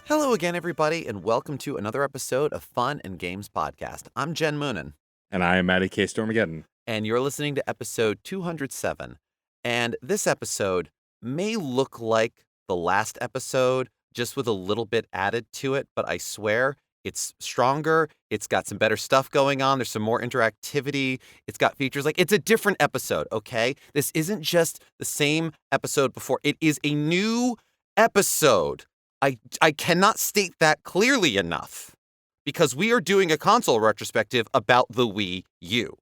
Hello again, everybody, and welcome to another episode of Fun and Games Podcast. I'm Jen Moonen, And I am Matty K. Stormageddon. and you're listening to episode 207. And this episode may look like the last episode, just with a little bit added to it, but I swear it's stronger. It's got some better stuff going on. There's some more interactivity. It's got features. It's a different episode, okay? This isn't just the same episode before. It is a new episode. I cannot state that clearly enough because we are doing a console retrospective about the Wii U.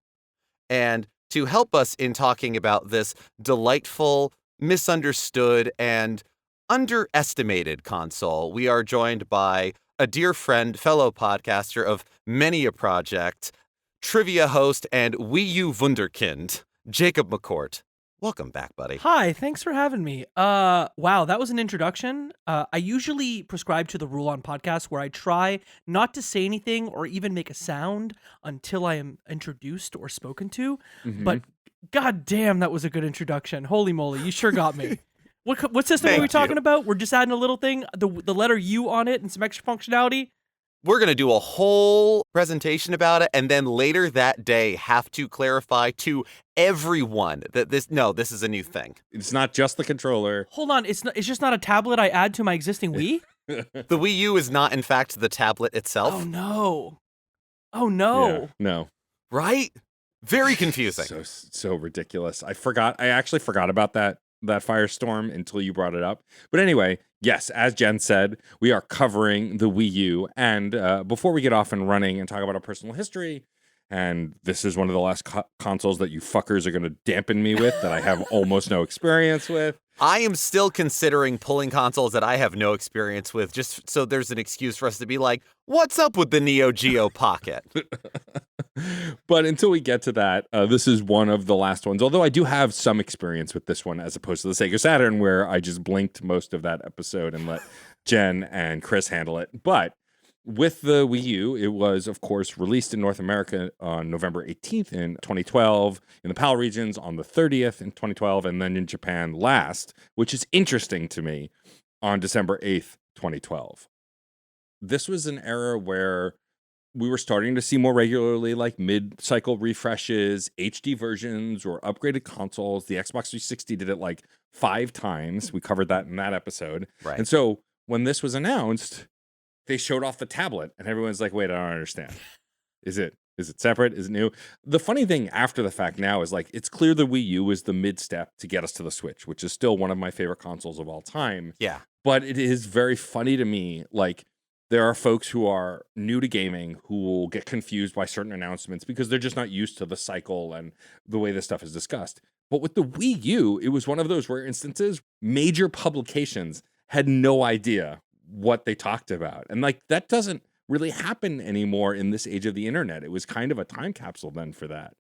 And to help us in talking about this delightful, misunderstood, and underestimated console, we are joined by a dear friend, fellow podcaster of many a project, trivia host, and Wii U wunderkind, Jacob McCourt. Welcome back, buddy. Hi, thanks for having me. Wow, that was an introduction. I usually prescribe to the rule on podcasts where I try not to say anything or even make a sound until I am introduced or spoken to. But god damn, that was a good introduction. Holy moly, you sure got me. What system are we talking about? We're just adding a little thing, the letter U on it and some extra functionality. We're going to do a whole presentation about it, and then later that day have to clarify to everyone that this is a new thing. It's not just the controller. Hold on, it's just not a tablet I add to my existing Wii? The Wii U is not, in fact, the tablet itself. Oh no. Yeah, no. Right? Very confusing. So ridiculous. I actually forgot about that firestorm until you brought it up. But anyway, yes, as Jen said, we are covering the Wii U. And before we get off and running and talk about our personal history, and this is one of the last consoles that you fuckers are going to dampen me with that I have almost no experience with. I am still considering pulling consoles that I have no experience with, just so there's an excuse for us to be like, what's up with the Neo Geo Pocket? But until we get to that, this is one of the last ones. Although I do have some experience with this one as opposed to the Sega Saturn, where I just blinked most of that episode and let Jen and Chris handle it. But with the Wii U, it was, of course, released in North America on November 18th in 2012, in the PAL regions on the 30th in 2012, and then in Japan last, which is interesting to me, on December 8th, 2012. This was an era where we were starting to see more regularly mid-cycle refreshes, HD versions, or upgraded consoles. The Xbox 360 did it 5 times. We covered that in that episode. Right. And so when this was announced, they showed off the tablet, and everyone's like, wait, I don't understand. Is it separate? Is it new? The funny thing after the fact now is it's clear the Wii U is the mid-step to get us to the Switch, which is still one of my favorite consoles of all time. Yeah. But it is very funny to me, there are folks who are new to gaming who will get confused by certain announcements because they're just not used to the cycle and the way this stuff is discussed. But with the Wii U, it was one of those rare instances, major publications had no idea what they talked about. And that doesn't really happen anymore in this age of the internet. It was kind of a time capsule then for that.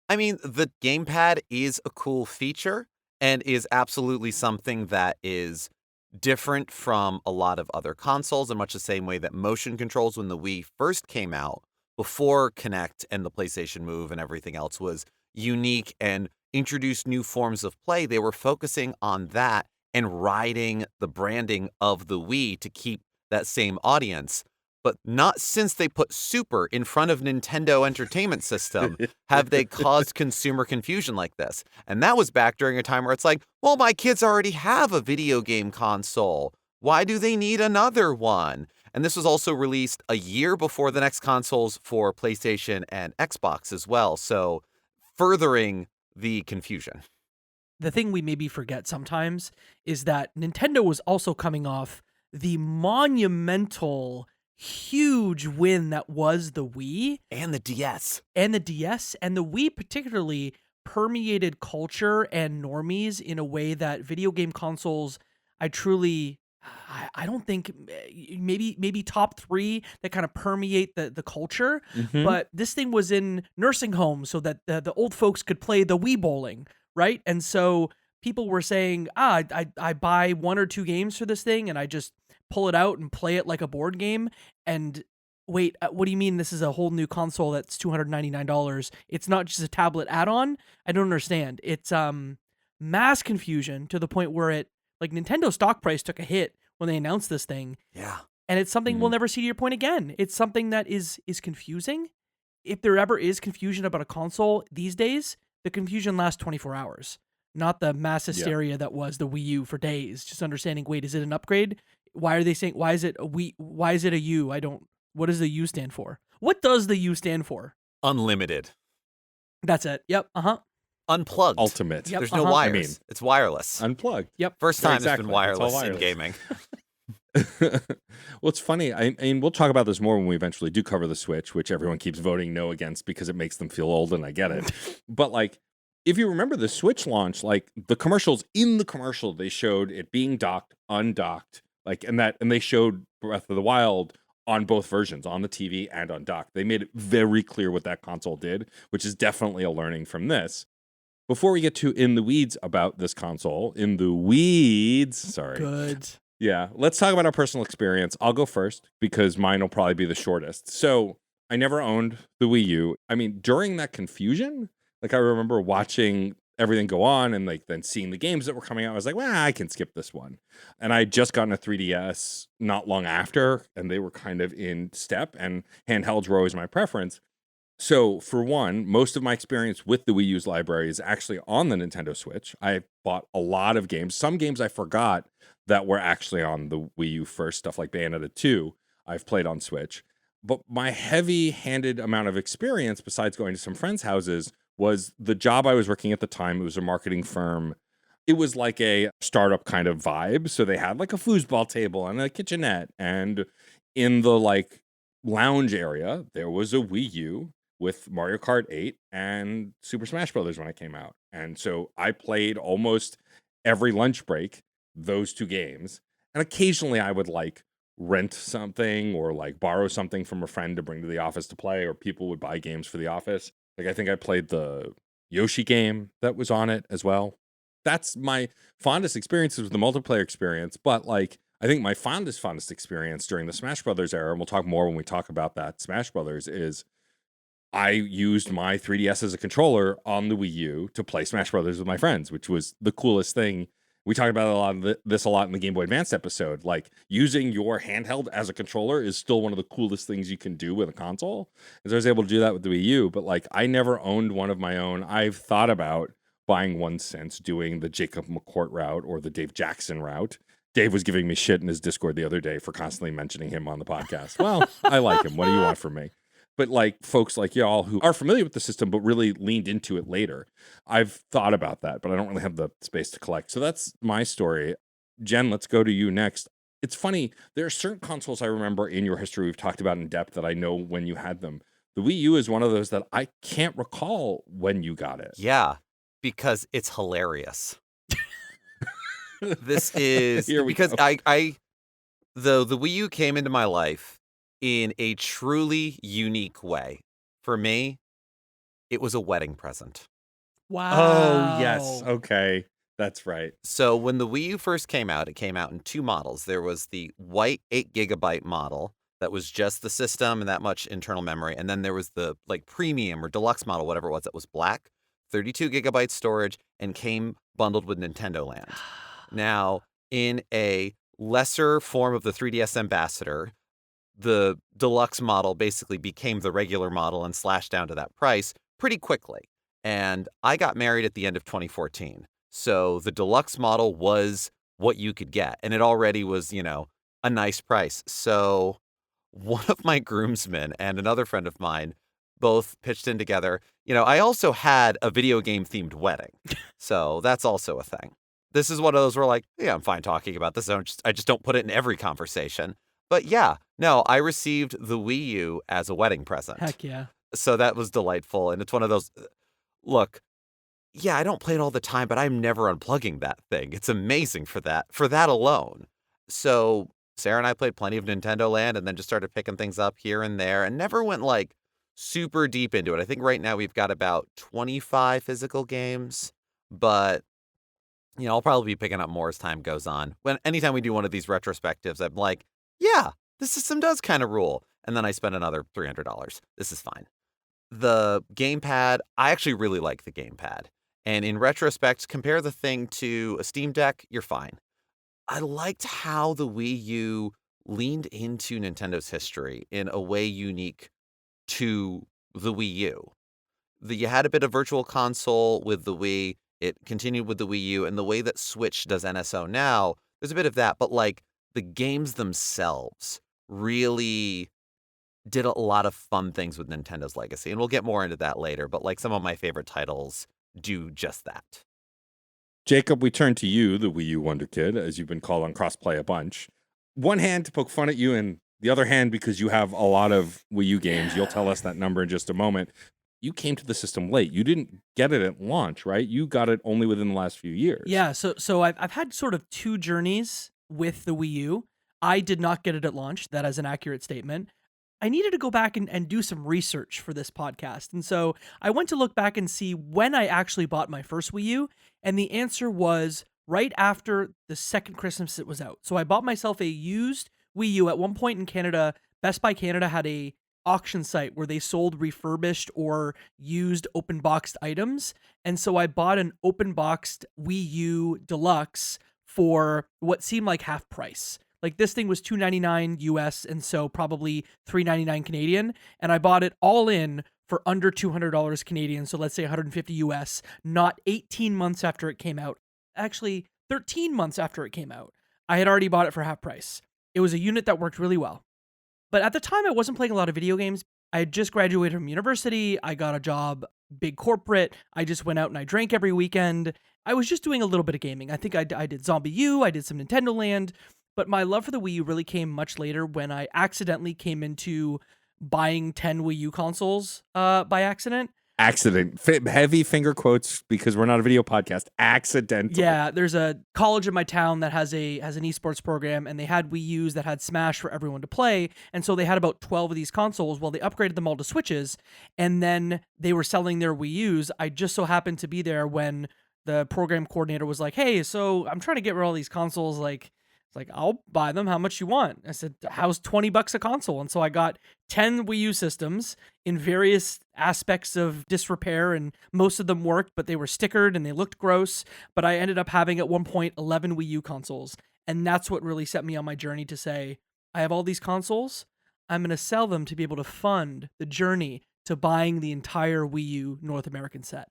I mean, the Gamepad is a cool feature and is absolutely something that is different from a lot of other consoles in much the same way that motion controls when the Wii first came out before Kinect and the PlayStation Move and everything else was unique and introduced new forms of play. They were focusing on that and riding the branding of the Wii to keep that same audience. But not since they put Super in front of Nintendo Entertainment System have they caused consumer confusion like this. And that was back during a time where it's well, my kids already have a video game console. Why do they need another one? And this was also released a year before the next consoles for PlayStation and Xbox as well. So furthering the confusion. The thing we maybe forget sometimes is that Nintendo was also coming off the monumental huge win that was the Wii and the DS. And the Wii particularly permeated culture and normies in a way that video game consoles, I don't think, maybe top 3 that kind of permeate the culture. But this thing was in nursing homes so that the old folks could play the Wii bowling, right? And so people were saying, I buy 1 or 2 games for this thing and I just pull it out and play it like a board game. And wait, what do you mean this is a whole new console that's $299? It's not just a tablet add-on? I don't understand. It's mass confusion to the point where Nintendo stock price took a hit when they announced this thing. Yeah. And it's something we'll Mhm. never see, to your point again. It's something that is confusing. If there ever is confusion about a console these days, the confusion lasts 24 hours, not the mass Yeah. hysteria that was the Wii U for days. Just understanding, wait, is it an upgrade? Why are they saying, why is it a Wii? Why is it a U? What does the U stand for? What does the U stand for? Unlimited. That's it. Yep. Unplugged. Ultimate. Yep. There's no uh-huh. wires. I mean, it's wireless. unplugged. Yep. First Yeah, time it's exactly. been It's all wireless in wireless. gaming. Well, it's funny. I mean, we'll talk about this more when we eventually do cover the Switch, which everyone keeps voting no against because it makes them feel old, and I get it. But like, if you remember the Switch launch, like the commercials, in the commercial, they showed it being docked, undocked, like, and they showed Breath of the Wild on both versions, on the TV and on dock. They made it very clear what that console did, which is definitely a learning from this. Before we get to in the weeds about this console, in the weeds, sorry. Good. Yeah, let's talk about our personal experience. I'll go first because mine will probably be the shortest. So I never owned the Wii U. I mean, during that confusion, like I remember watching everything go on and like then seeing the games that were coming out. I was like, well, I can skip this one. And I had just gotten a 3DS not long after, and they were kind of in step, and handhelds were always my preference. So, for one, most of my experience with the Wii U's library is actually on the Nintendo Switch. I bought a lot of games. Some games I forgot that were actually on the Wii U first, stuff like Bayonetta 2, I've played on Switch. But my heavy handed amount of experience, besides going to some friends' houses, was the job I was working at the time. It was a marketing firm. It was like a startup kind of vibe. So they had like a foosball table and a kitchenette. And in the like lounge area, there was a Wii U with Mario Kart 8 and Super Smash Brothers when it came out. And so I played almost every lunch break those two games. And occasionally I would like rent something or like borrow something from a friend to bring to the office to play, or people would buy games for the office. Like I think I played the Yoshi game that was on it as well. That's my fondest experiences with the multiplayer experience. But like I think my fondest experience during the Smash Brothers era, and we'll talk more when we talk about that Smash Brothers, is I used my 3DS as a controller on the Wii U to play Smash Brothers with my friends, which was the coolest thing. We talked about this a lot in the Game Boy Advance episode. Like using your handheld as a controller is still one of the coolest things you can do with a console. And so I was able to do that with the Wii U, but like I never owned one of my own. I've thought about buying one since, doing the Jacob McCourt route or the Dave Jackson route. Dave was giving me shit in his Discord the other day for constantly mentioning him on the podcast. Well, I like him. What do you want from me? But like folks like y'all who are familiar with the system but really leaned into it later, I've thought about that, but I don't really have the space to collect. So that's my story. Jen, let's go to you next. It's funny, there are certain consoles I remember in your history we've talked about in depth that I know when you had them. The Wii U is one of those that I can't recall when you got it. Yeah, because it's hilarious. This is Here we because go. the Wii U came into my life in a truly unique way. For me, it was a wedding present. Wow. Oh, yes. Okay. That's right. So when the Wii U first came out, it came out in two models. There was the white 8 GB model that was just the system and that much internal memory. And then there was the like premium or deluxe model, whatever it was, that was black, 32 GB storage, and came bundled with Nintendo Land. Now, in a lesser form of the 3DS Ambassador, the deluxe model basically became the regular model and slashed down to that price pretty quickly. And I got married at the end of 2014. So the deluxe model was what you could get. And it already was, a nice price. So one of my groomsmen and another friend of mine both pitched in together. I also had a video game themed wedding. So that's also a thing. This is one of those where like, yeah, I'm fine talking about this. I just don't put it in every conversation. But yeah, no, I received the Wii U as a wedding present. Heck yeah. So that was delightful. And it's one of those, look, yeah, I don't play it all the time, but I'm never unplugging that thing. It's amazing for that alone. So Sarah and I played plenty of Nintendo Land and then just started picking things up here and there and never went like super deep into it. I think right now we've got about 25 physical games, but I'll probably be picking up more as time goes on. Anytime we do one of these retrospectives, I'm like, yeah, the system does kind of rule. And then I spend another $300. This is fine. The Gamepad, I actually really like the Gamepad. And in retrospect, compare the thing to a Steam Deck, you're fine. I liked how the Wii U leaned into Nintendo's history in a way unique to the Wii U. You had a bit of virtual console with the Wii. It continued with the Wii U, and the way that Switch does NSO now, there's a bit of that, but like the games themselves really did a lot of fun things with Nintendo's legacy. And we'll get more into that later, but like some of my favorite titles do just that. Jacob, we turn to you, the Wii U Wonder Kid, as you've been called on Crossplay a bunch. One hand to poke fun at you, and the other hand because you have a lot of Wii U games. You'll tell us that number in just a moment. You came to the system late. You didn't get it at launch, right? You got it only within the last few years. Yeah, so I've had sort of two journeys with the Wii U. I did not get it at launch. That is an accurate statement. I needed to go back and do some research for this podcast. And so I went to look back and see when I actually bought my first Wii U. And the answer was right after the second Christmas it was out. So I bought myself a used Wii U. At one point in Canada, Best Buy Canada had a auction site where they sold refurbished or used open boxed items. And so I bought an open boxed Wii U Deluxe for what seemed like half price. Like this thing was $299 US, and so probably $399 Canadian. And I bought it all in for under $200 Canadian. So let's say $150 US, not 18 months after it came out. Actually, 13 months after it came out. I had already bought it for half price. It was a unit that worked really well. But at the time, I wasn't playing a lot of video games. I had just graduated from university. I got a job, big corporate. I just went out and I drank every weekend. I was just doing a little bit of gaming. I think I did Zombie U. I did some Nintendo Land. But my love for the Wii U really came much later when I accidentally came into buying 10 Wii U consoles by accident. Accident. Heavy finger quotes because we're not a video podcast. Accidental. Yeah, there's a college in my town that has an esports program, and they had Wii U's that had Smash for everyone to play. And so they had about 12 of these consoles. Well, they upgraded them all to Switches, and then they were selling their Wii U's. I just so happened to be there when the program coordinator was like, "Hey, so I'm trying to get rid of all these consoles, like I'll buy them. How much you want?" I said, "How's $20 a console?" And so I got 10 Wii U systems in various aspects of disrepair, and most of them worked, but they were stickered and they looked gross. But I ended up having at one point 11 Wii U consoles. And that's what really set me on my journey to say, I have all these consoles. I'm going to sell them to be able to fund the journey to buying the entire Wii U North American set.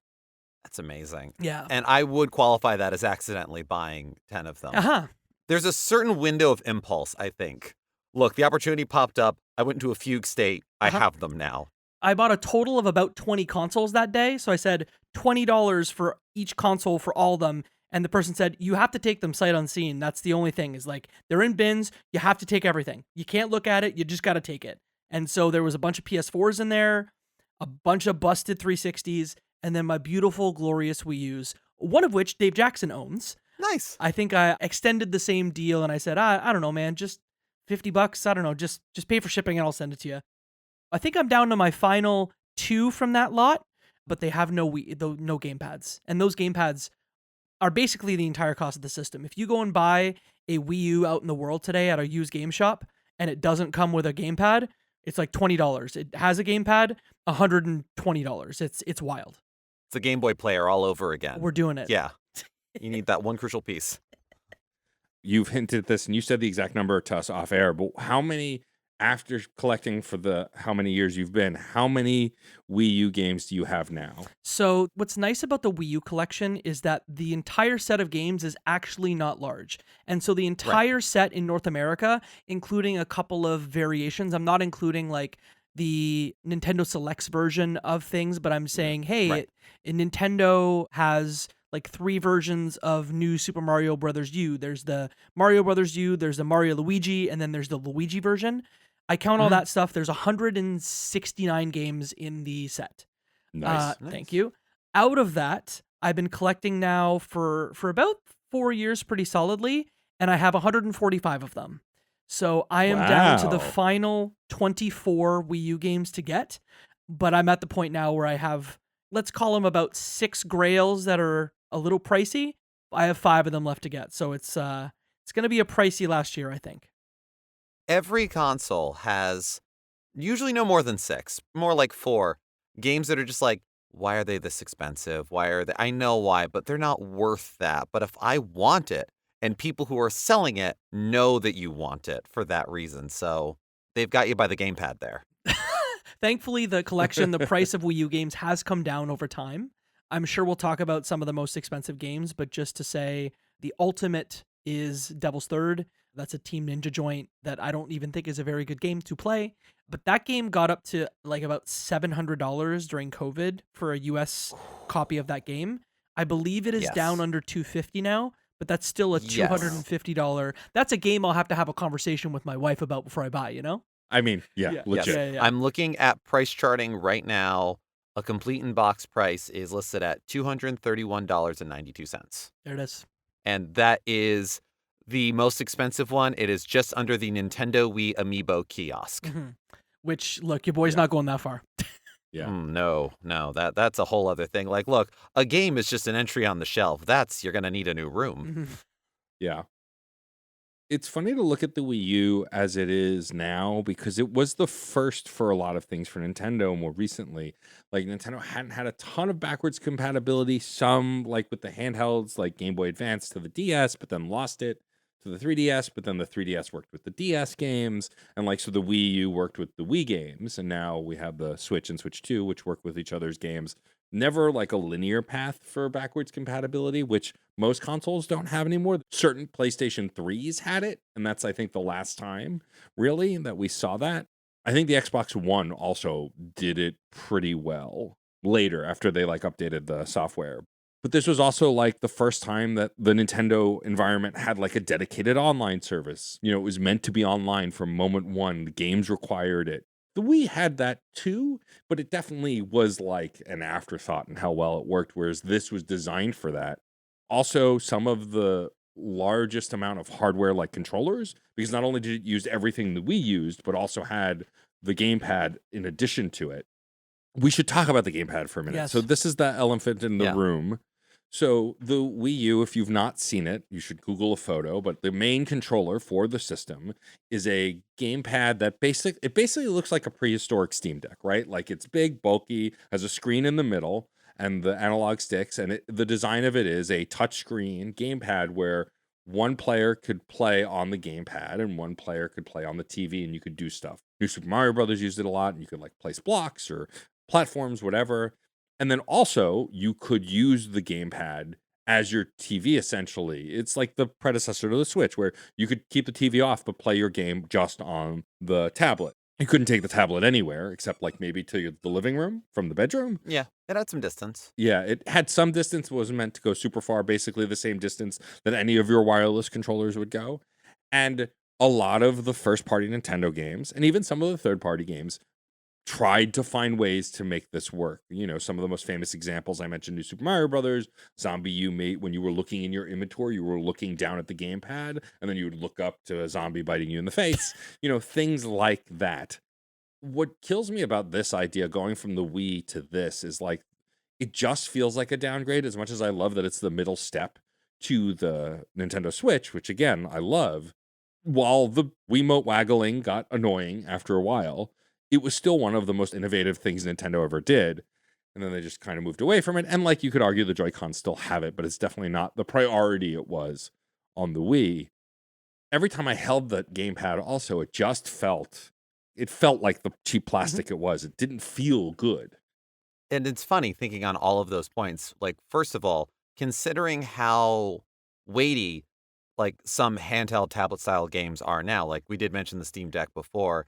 That's amazing. Yeah. And I would qualify that as accidentally buying 10 of them. Uh-huh. There's a certain window of impulse, I think. Look, the opportunity popped up. I went into a fugue state. I have them now. I bought a total of about 20 consoles that day. So I said $20 for each console for all of them. And the person said, you have to take them sight unseen. That's the only thing is like, they're in bins. You have to take everything. You can't look at it. You just got to take it. And so there was a bunch of PS4s in there, a bunch of busted 360s, and then my beautiful, glorious Wii U's, one of which Dave Jackson owns. Nice. I think I extended the same deal and I said, I don't know, man, just $50. I don't know, just pay for shipping and I'll send it to you. I think I'm down to my final 2 from that lot, but they have no gamepads. And those gamepads are basically the entire cost of the system. If you go and buy a Wii U out in the world today at a used game shop and it doesn't come with a gamepad, it's like $20. It has a gamepad, $120. It's wild. It's a Game Boy player all over again. We're doing it. Yeah. You need that one crucial piece. You've hinted at this, and you said the exact number to us off air, but how many, after collecting for how many years you've been, how many Wii U games do you have now? So what's nice about the Wii U collection is that the entire set of games is actually not large. And so the entire set in North America, including a couple of variations, I'm not including like the Nintendo Selects version of things, but I'm saying, hey, Nintendo has like 3 versions of new Super Mario Brothers U. There's the Mario Brothers U, there's the Mario Luigi, and then there's the Luigi version. I count all that stuff. There's 169 games in the set. Nice. Thank you. Out of that, I've been collecting now for about 4 years pretty solidly, and I have 145 of them. So I am down to the final 24 Wii U games to get, but I'm at the point now where I have, let's call them about 6 grails that are a little pricey. I have 5 of them left to get, so it's going to be a pricey last year, I think. Every console has usually no more than 6, more like 4 games that are just like, why are they this expensive? Why are they? I know why, but they're not worth that. But if I want it and people who are selling it know that you want it for that reason. So they've got you by the gamepad there. Thankfully, the price of Wii U games has come down over time. I'm sure we'll talk about some of the most expensive games, but just to say the ultimate is Devil's Third. That's a Team Ninja joint that I don't even think is a very good game to play. But that game got up to like about $700 during COVID for a US copy of that game. I believe it is down under $250 now, but that's still a $250. That's a game I'll have to have a conversation with my wife about before I buy, you know? I mean, legit. Yeah. I'm looking at price charting right now. A complete in-box price is listed at $231.92. There it is. And that is the most expensive one. It is just under the Nintendo Wii Amiibo kiosk. Mm-hmm. Which, look, your boy's not going that far. Yeah. No, that's a whole other thing. Like, look, a game is just an entry on the shelf. You're going to need a new room. Mm-hmm. Yeah. It's funny to look at the Wii U as it is now because it was the first for a lot of things for Nintendo more recently. Like Nintendo hadn't had a ton of backwards compatibility, some like with the handhelds like Game Boy Advance to the DS, but then lost it to the 3DS, but then the 3DS worked with the DS games, and like so the Wii U worked with the Wii games, and now we have the Switch and Switch 2 which work with each other's games. Never like a linear path for backwards compatibility, which most consoles don't have anymore. Certain PlayStation 3s had it, and that's I think the last time really that we saw that. I think the Xbox One also did it pretty well later after they like updated the software. But this was also like the first time that the Nintendo environment had like a dedicated online service. You know, it was meant to be online from moment one. The games required it. The Wii had that too, but it definitely was like an afterthought in how well it worked, whereas this was designed for that. Also, some of the largest amount of hardware like controllers, because not only did it use everything the Wii used, but also had the gamepad in addition to it. We should talk about the gamepad for a minute. Yes. So this is the elephant in the room. So the Wii U, if you've not seen it, you should Google a photo, but the main controller for the system is a gamepad that basically looks like a prehistoric Steam Deck, right? Like it's big, bulky, has a screen in the middle and the analog sticks, and the design of it is a touchscreen gamepad where one player could play on the gamepad and one player could play on the TV, and you could do stuff. New Super Mario Brothers used it a lot, and you could like place blocks or platforms, whatever. And then also you could use the gamepad as your TV essentially. It's like the predecessor to the Switch where you could keep the TV off but play your game just on the tablet. You couldn't take the tablet anywhere except like maybe to the living room from the bedroom. Yeah, it had some distance. Yeah, it had some distance. It wasn't meant to go super far, basically the same distance that any of your wireless controllers would go. And a lot of the first-party Nintendo games, and even some of the third-party games, tried to find ways to make this work. You know, some of the most famous examples I mentioned, New Super Mario Brothers, Zombie U made when you were looking in your inventory, you were looking down at the gamepad, and then you would look up to a zombie biting you in the face. You know, things like that. What kills me about this idea going from the Wii to this is like, it just feels like a downgrade as much as I love that it's the middle step to the Nintendo Switch, which again, I love. While the Wiimote waggling got annoying after a while, it was still one of the most innovative things Nintendo ever did. And then they just kind of moved away from it. And like you could argue the Joy-Cons still have it, but it's definitely not the priority it was on the Wii. Every time I held the gamepad also, it felt like the cheap plastic it was. It didn't feel good. And it's funny thinking on all of those points. Like, first of all, considering how weighty like some handheld tablet style games are now, like we did mention the Steam Deck before,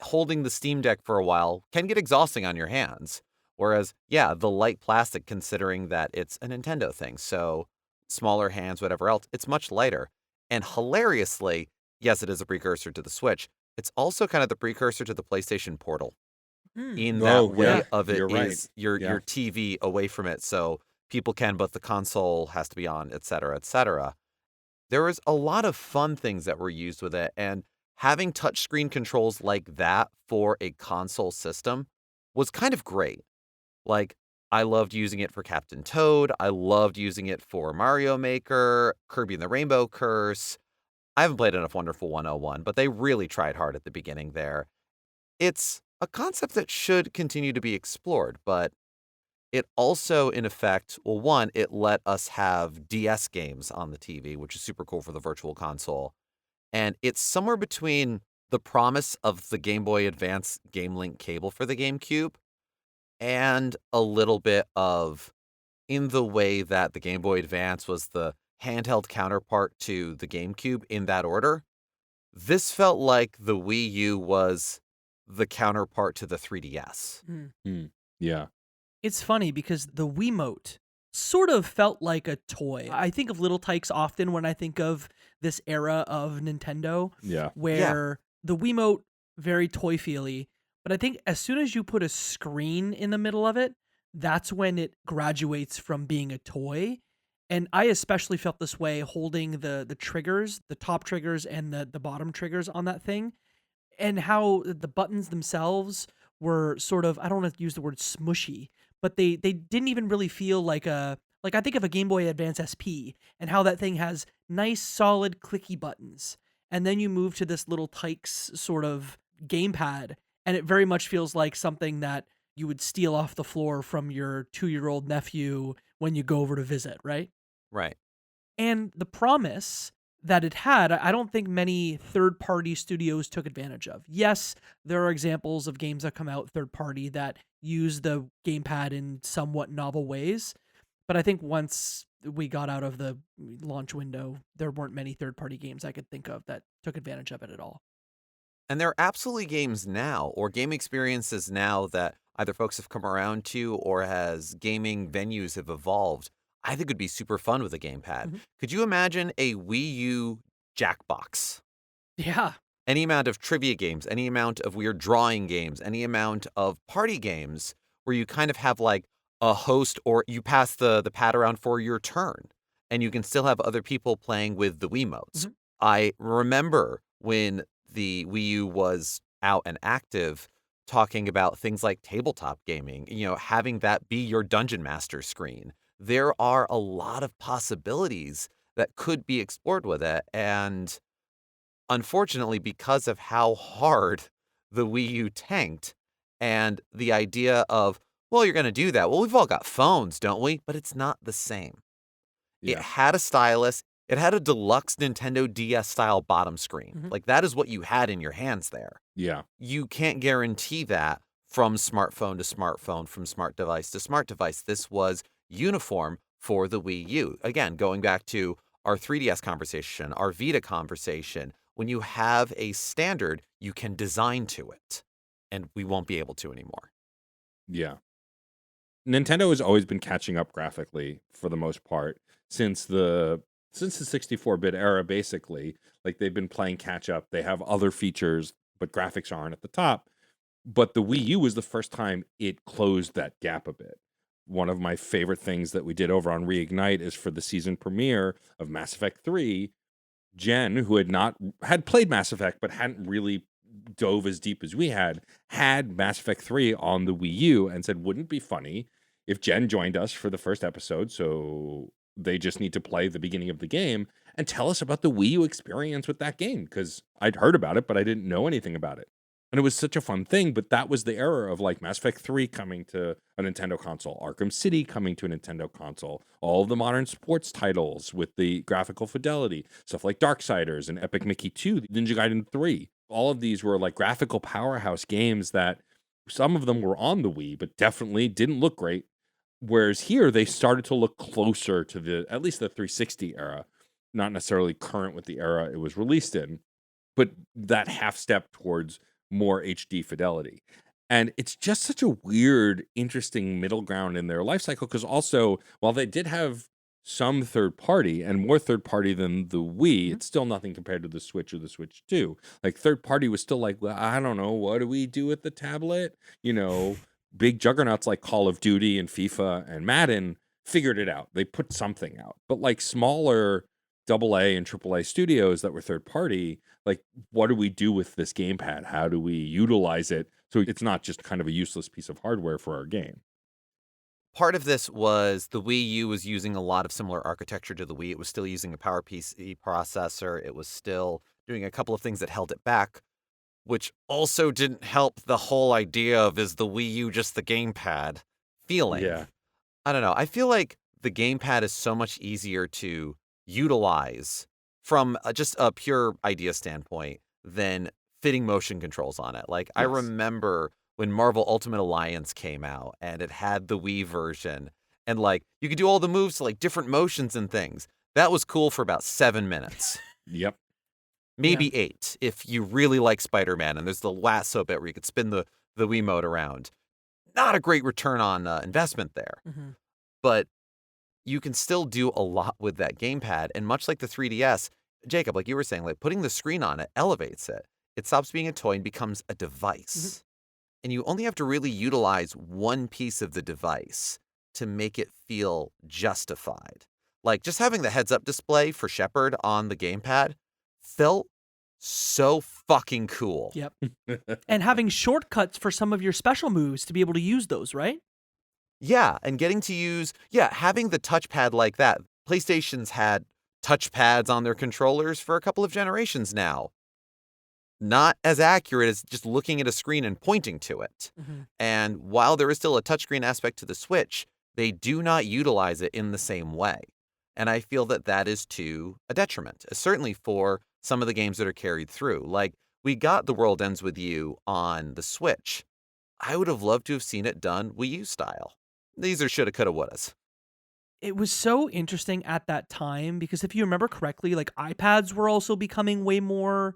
holding the Steam Deck for a while can get exhausting on your hands. Whereas, yeah, the light plastic, considering that it's a Nintendo thing, so smaller hands, whatever else, it's much lighter. And hilariously, yes, it is a precursor to the Switch. It's also kind of the precursor to the PlayStation Portal. In that way of it is your TV away from it, so people can, but the console has to be on, et cetera, et cetera. There was a lot of fun things that were used with it, and having touchscreen controls like that for a console system was kind of great. Like, I loved using it for Captain Toad. I loved using it for Mario Maker, Kirby and the Rainbow Curse. I haven't played enough Wonderful 101, but they really tried hard at the beginning there. It's a concept that should continue to be explored, but It also, in effect, well, one, it let us have DS games on the TV, which is super cool for the Virtual Console. And it's somewhere between the promise of the Game Boy Advance Game Link cable for the GameCube and a little bit of in the way that the Game Boy Advance was the handheld counterpart to the GameCube in that order. This felt like the Wii U was the counterpart to the 3DS. Yeah. It's funny because the Wiimote sort of felt like a toy. I think of Little Tykes often when I think of this era of Nintendo, Yeah. where the Wiimote, very toy-feely, but I think as soon as you put a screen in the middle of it, that's when it graduates from being a toy. And I especially felt this way holding the triggers, the top triggers and the bottom triggers on that thing, and how the buttons themselves were sort of, I don't want to use the word smushy, but they didn't even really feel like I think of a Game Boy Advance SP and how that thing has nice solid clicky buttons. And then you move to this Little Tykes sort of gamepad, and it very much feels like something that you would steal off the floor from your 2-year-old nephew when you go over to visit, right? Right. And the promise that it had, I don't think many third-party studios took advantage of. Yes, there are examples of games that come out third-party that use the gamepad in somewhat novel ways, but I think once we got out of the launch window, there weren't many third-party games I could think of that took advantage of it at all. And there are absolutely games now or game experiences now that either folks have come around to or as gaming venues have evolved. I think would be super fun with a gamepad. Mhm. Could you imagine a Wii U Jackbox? Yeah. Any amount of trivia games, any amount of weird drawing games, any amount of party games where you kind of have like a host or you pass the pad around for your turn and you can still have other people playing with the Wiimotes. Mhm. I remember when the Wii U was out and active talking about things like tabletop gaming, having that be your dungeon master screen. There are a lot of possibilities that could be explored with it. And unfortunately, because of how hard the Wii U tanked and the idea of, well, you're going to do that. Well, we've all got phones, don't we? But it's not the same. It Yeah. had a stylus. It had a deluxe Nintendo DS style bottom screen. Mhm. Like that is what you had in your hands there. Yeah. You can't guarantee that from smartphone to smartphone, from smart device to smart device. This was uniform for the Wii U. Again, going back to our 3DS conversation, our Vita conversation, when you have a standard, you can design to it. And we won't be able to anymore. Yeah. Nintendo has always been catching up graphically for the most part since the 64-bit era basically. Like they've been playing catch up. They have other features, but graphics aren't at the top. But the Wii U was the first time it closed that gap a bit. One of my favorite things that we did over on Reignite is for the season premiere of Mass Effect 3, Jen, who had played Mass Effect but hadn't really dove as deep as we had Mass Effect 3 on the Wii U and said, wouldn't it be funny if Jen joined us for the first episode? So they just need to play the beginning of the game and tell us about the Wii U experience with that game, because I'd heard about it, but I didn't know anything about it. And it was such a fun thing, but that was the era of like Mass Effect 3 coming to a Nintendo console, Arkham City coming to a Nintendo console, all of the modern sports titles with the graphical fidelity, stuff like Darksiders and Epic Mickey 2, Ninja Gaiden 3. All of these were like graphical powerhouse games that some of them were on the Wii, but definitely didn't look great. Whereas here, they started to look closer to at least the 360 era, not necessarily current with the era it was released in, but that half step towards more HD fidelity. And it's just such a weird, interesting middle ground in their life cycle, because also, while they did have some third party and more third party than the Wii, it's still nothing compared to the Switch or the Switch 2. Like third party was still like, well, I don't know, what do we do with the tablet? Big juggernauts like Call of Duty and FIFA and Madden figured it out. They put something out. But like smaller AA and AAA studios that were third party, like, what do we do with this gamepad? How do we utilize it so it's not just kind of a useless piece of hardware for our game? Part of this was the Wii U was using a lot of similar architecture to the Wii. It was still using a PowerPC processor. It was still doing a couple of things that held it back, which also didn't help the whole idea of is the Wii U just the gamepad feeling. Yeah. I don't know. I feel like the gamepad is so much easier to utilize from just a pure idea standpoint than fitting motion controls on it. Like, I Yes. remember when Marvel Ultimate Alliance came out and it had the Wii version, and like you could do all the moves to like different motions and things. That was cool for about 7 minutes. Yep. Yeah. Maybe 8 if you really like Spider-Man and there's the lasso bit where you could spin the Wiimote around. Not a great return on investment there, Mhm. but you can still do a lot with that gamepad. And much like the 3DS, Jacob, like you were saying, like putting the screen on it elevates it. It stops being a toy and becomes a device. And you only have to really utilize one piece of the device to make it feel justified. Like just having the heads up display for Shepard on the gamepad felt so fucking cool. Yep. And having shortcuts for some of your special moves to be able to use those, right? Yeah, and getting to use, having the touchpad like that. PlayStation's had touchpads on their controllers for a couple of generations now. Not as accurate as just looking at a screen and pointing to it. Mhm. And while there is still a touchscreen aspect to the Switch, they do not utilize it in the same way. And I feel that that is to a detriment, certainly for some of the games that are carried through. Like, we got The World Ends With You on the Switch. I would have loved to have seen it done Wii U style. These are shoulda, coulda, wouldas. It was so interesting at that time because if you remember correctly, like iPads were also becoming way more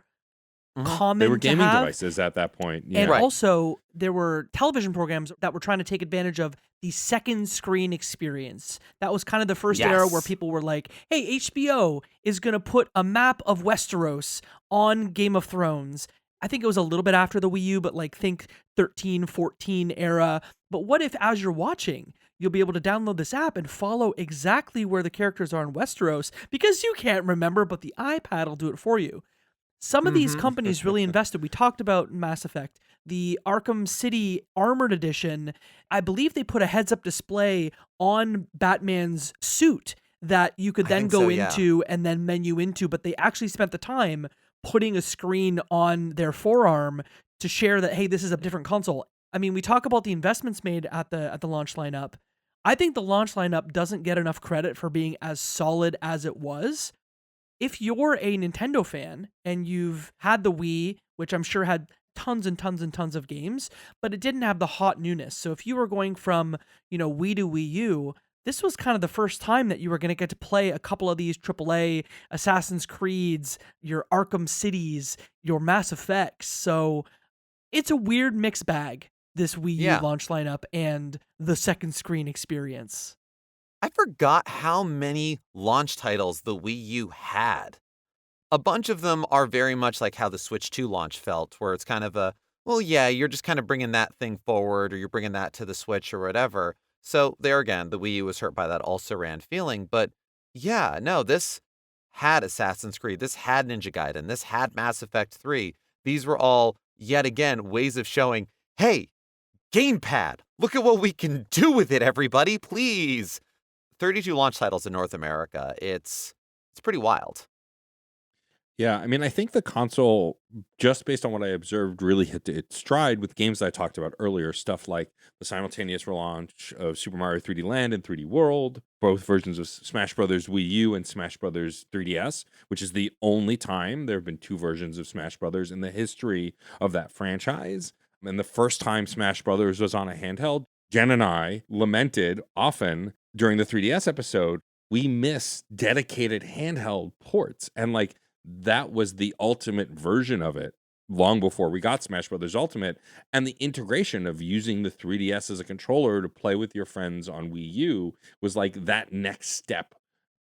Mhm. They common were to gaming have. devices at that point. And Yeah. Right. also, there were television programs that were trying to take advantage of the second screen experience. That was kind of the first era where Yes. people were like, hey, HBO is going to put a map of Westeros on Game of Thrones. I think it was a little bit after the Wii U, but like think 13, 14 era. But what if as you're watching, you'll be able to download this app and follow exactly where the characters are in Westeros because you can't remember, but the iPad will do it for you. Some of these Mhm. companies really invested. We talked about Mass Effect, the Arkham City Armored Edition. I believe they put a heads up display on Batman's suit that you could I then think go so, yeah. into and then menu into, but they actually spent the time putting a screen on their forearm to share that, hey, this is a different console. I mean, we talk about the investments made at the launch lineup. I think the launch lineup doesn't get enough credit for being as solid as it was. If you're a Nintendo fan and you've had the Wii, which I'm sure had tons and tons and tons of games, but it didn't have the hot newness. So if you were going from, Wii to Wii U, this was kind of the first time that you were going to get to play a couple of these AAA Assassin's Creeds, your Arkham Cities, your Mass Effects. So it's a weird mixed bag, this Wii U Yeah. launch lineup and the second screen experience. I forgot how many launch titles the Wii U had. A bunch of them are very much like how the Switch 2 launch felt, where it's kind of a, well, yeah, you're just kind of bringing that thing forward or you're bringing that to the Switch or whatever. So there again, the Wii U was hurt by that also ran feeling. But yeah, no, this had Assassin's Creed. This had Ninja Gaiden. This had Mass Effect 3. These were all, yet again, ways of showing, hey, Gamepad, look at what we can do with it, everybody, please. 32 launch titles in North America. It's pretty wild. Yeah, I mean, I think the console, just based on what I observed, really hit its stride with games that I talked about earlier. Stuff like the simultaneous relaunch of Super Mario 3D Land and 3D World, both versions of Smash Brothers Wii U and Smash Brothers 3DS, which is the only time there have been two versions of Smash Brothers in the history of that franchise. And the first time Smash Brothers was on a handheld, Jen and I lamented often during the 3DS episode, we miss dedicated handheld ports. And like, that was the ultimate version of it long before we got Smash Brothers Ultimate, and the integration of using the 3DS as a controller to play with your friends on Wii U was like that next step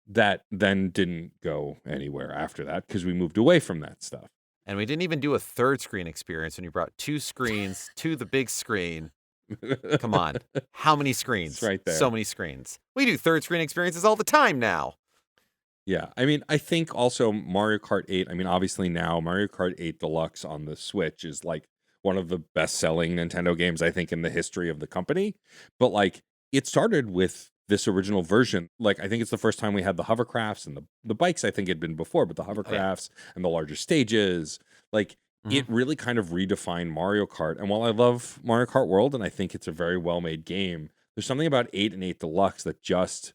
that then didn't go anywhere after that because we moved away from that stuff. And we didn't even do a third screen experience when you brought two screens to the big screen. Come on. How many screens? It's right there. So many screens. We do third screen experiences all the time now. Yeah, I mean, I think also Mario Kart 8, I mean, obviously now Mario Kart 8 Deluxe on the Switch is like one of the best-selling Nintendo games, I think, in the history of the company. But like, it started with this original version. Like, I think it's the first time we had the hovercrafts and the bikes, I think had been before, but the hovercrafts and the larger stages, like, it really kind of redefined Mario Kart. And while I love Mario Kart World, and I think it's a very well-made game, there's something about 8 and 8 Deluxe that just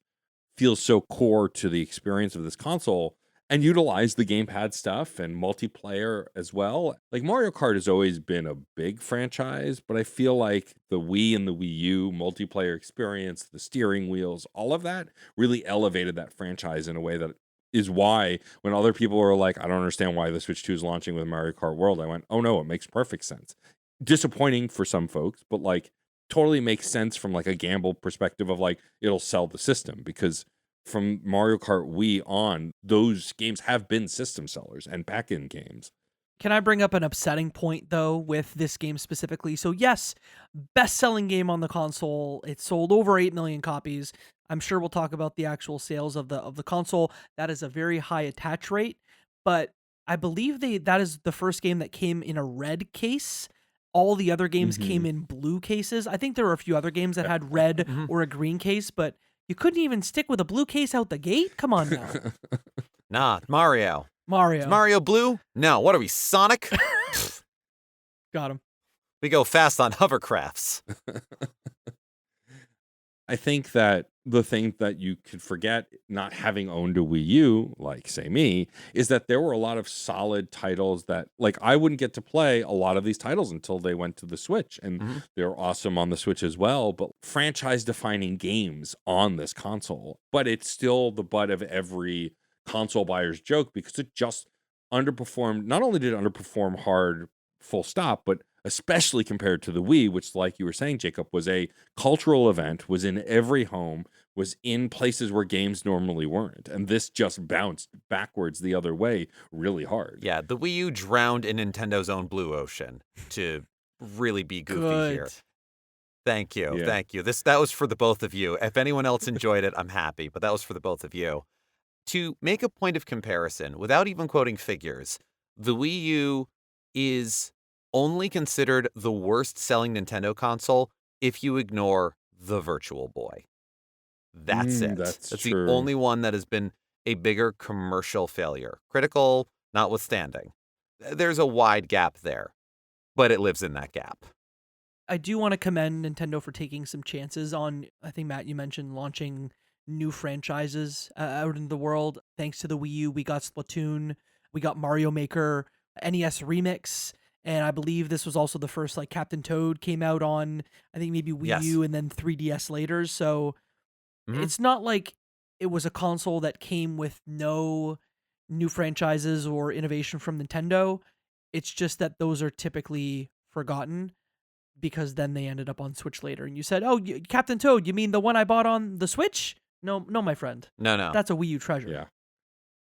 feels so core to the experience of this console and utilize the gamepad stuff and multiplayer as well. Like Mario Kart has always been a big franchise, but I feel like the Wii and the Wii U multiplayer experience, the steering wheels, all of that really elevated that franchise in a way that is why when other people were like, I don't understand why the Switch 2 is launching with Mario Kart World, I went, oh no, it makes perfect sense. Disappointing for some folks, but like totally makes sense from like a gamble perspective of like it'll sell the system, because from Mario Kart Wii on, those games have been system sellers and back-end games. Can I bring up an upsetting point though with this game specifically? So yes, best-selling game on the console. It sold over 8 million copies. I'm sure we'll talk about the actual sales of the console. That is a very high attach rate, but I believe that is the first game that came in a red case. All the other games came in blue cases. I think there were a few other games that had red or a green case, but you couldn't even stick with a blue case out the gate? Come on now. Nah, Mario. Mario. Is Mario blue? No. What are we, Sonic? Got him. We go fast on hovercrafts. I think that the thing that you could forget, not having owned a Wii U, like say me, is that there were a lot of solid titles that, like, I wouldn't get to play a lot of these titles until they went to the Switch, and they're awesome on the Switch as well, but franchise-defining games on this console. But it's still the butt of every console buyer's joke because it just underperformed. Not only did it underperform hard, full stop, but especially compared to the Wii, which, like you were saying, Jacob, was a cultural event, was in every home, was in places where games normally weren't. And this just bounced backwards the other way really hard. Yeah, the Wii U drowned in Nintendo's own blue ocean, to really be goofy here. Thank you. Yeah. Thank you. That was for the both of you. If anyone else enjoyed it, I'm happy, but that was for the both of you. To make a point of comparison, without even quoting figures, the Wii U is only considered the worst selling Nintendo console if you ignore the Virtual Boy. That's it. That's true. The only one that has been a bigger commercial failure. Critical notwithstanding. There's a wide gap there, but it lives in that gap. I do want to commend Nintendo for taking some chances on, I think, Matt, you mentioned launching new franchises out in the world. Thanks to the Wii U, we got Splatoon, we got Mario Maker, NES Remix, and I believe this was also the first, like, Captain Toad came out on, I think, maybe Wii U and then 3DS later. So it's not like it was a console that came with no new franchises or innovation from Nintendo. It's just that those are typically forgotten because then they ended up on Switch later. And you said, oh, Captain Toad, you mean the one I bought on the Switch? No, my friend. No. That's a Wii U treasure. Yeah.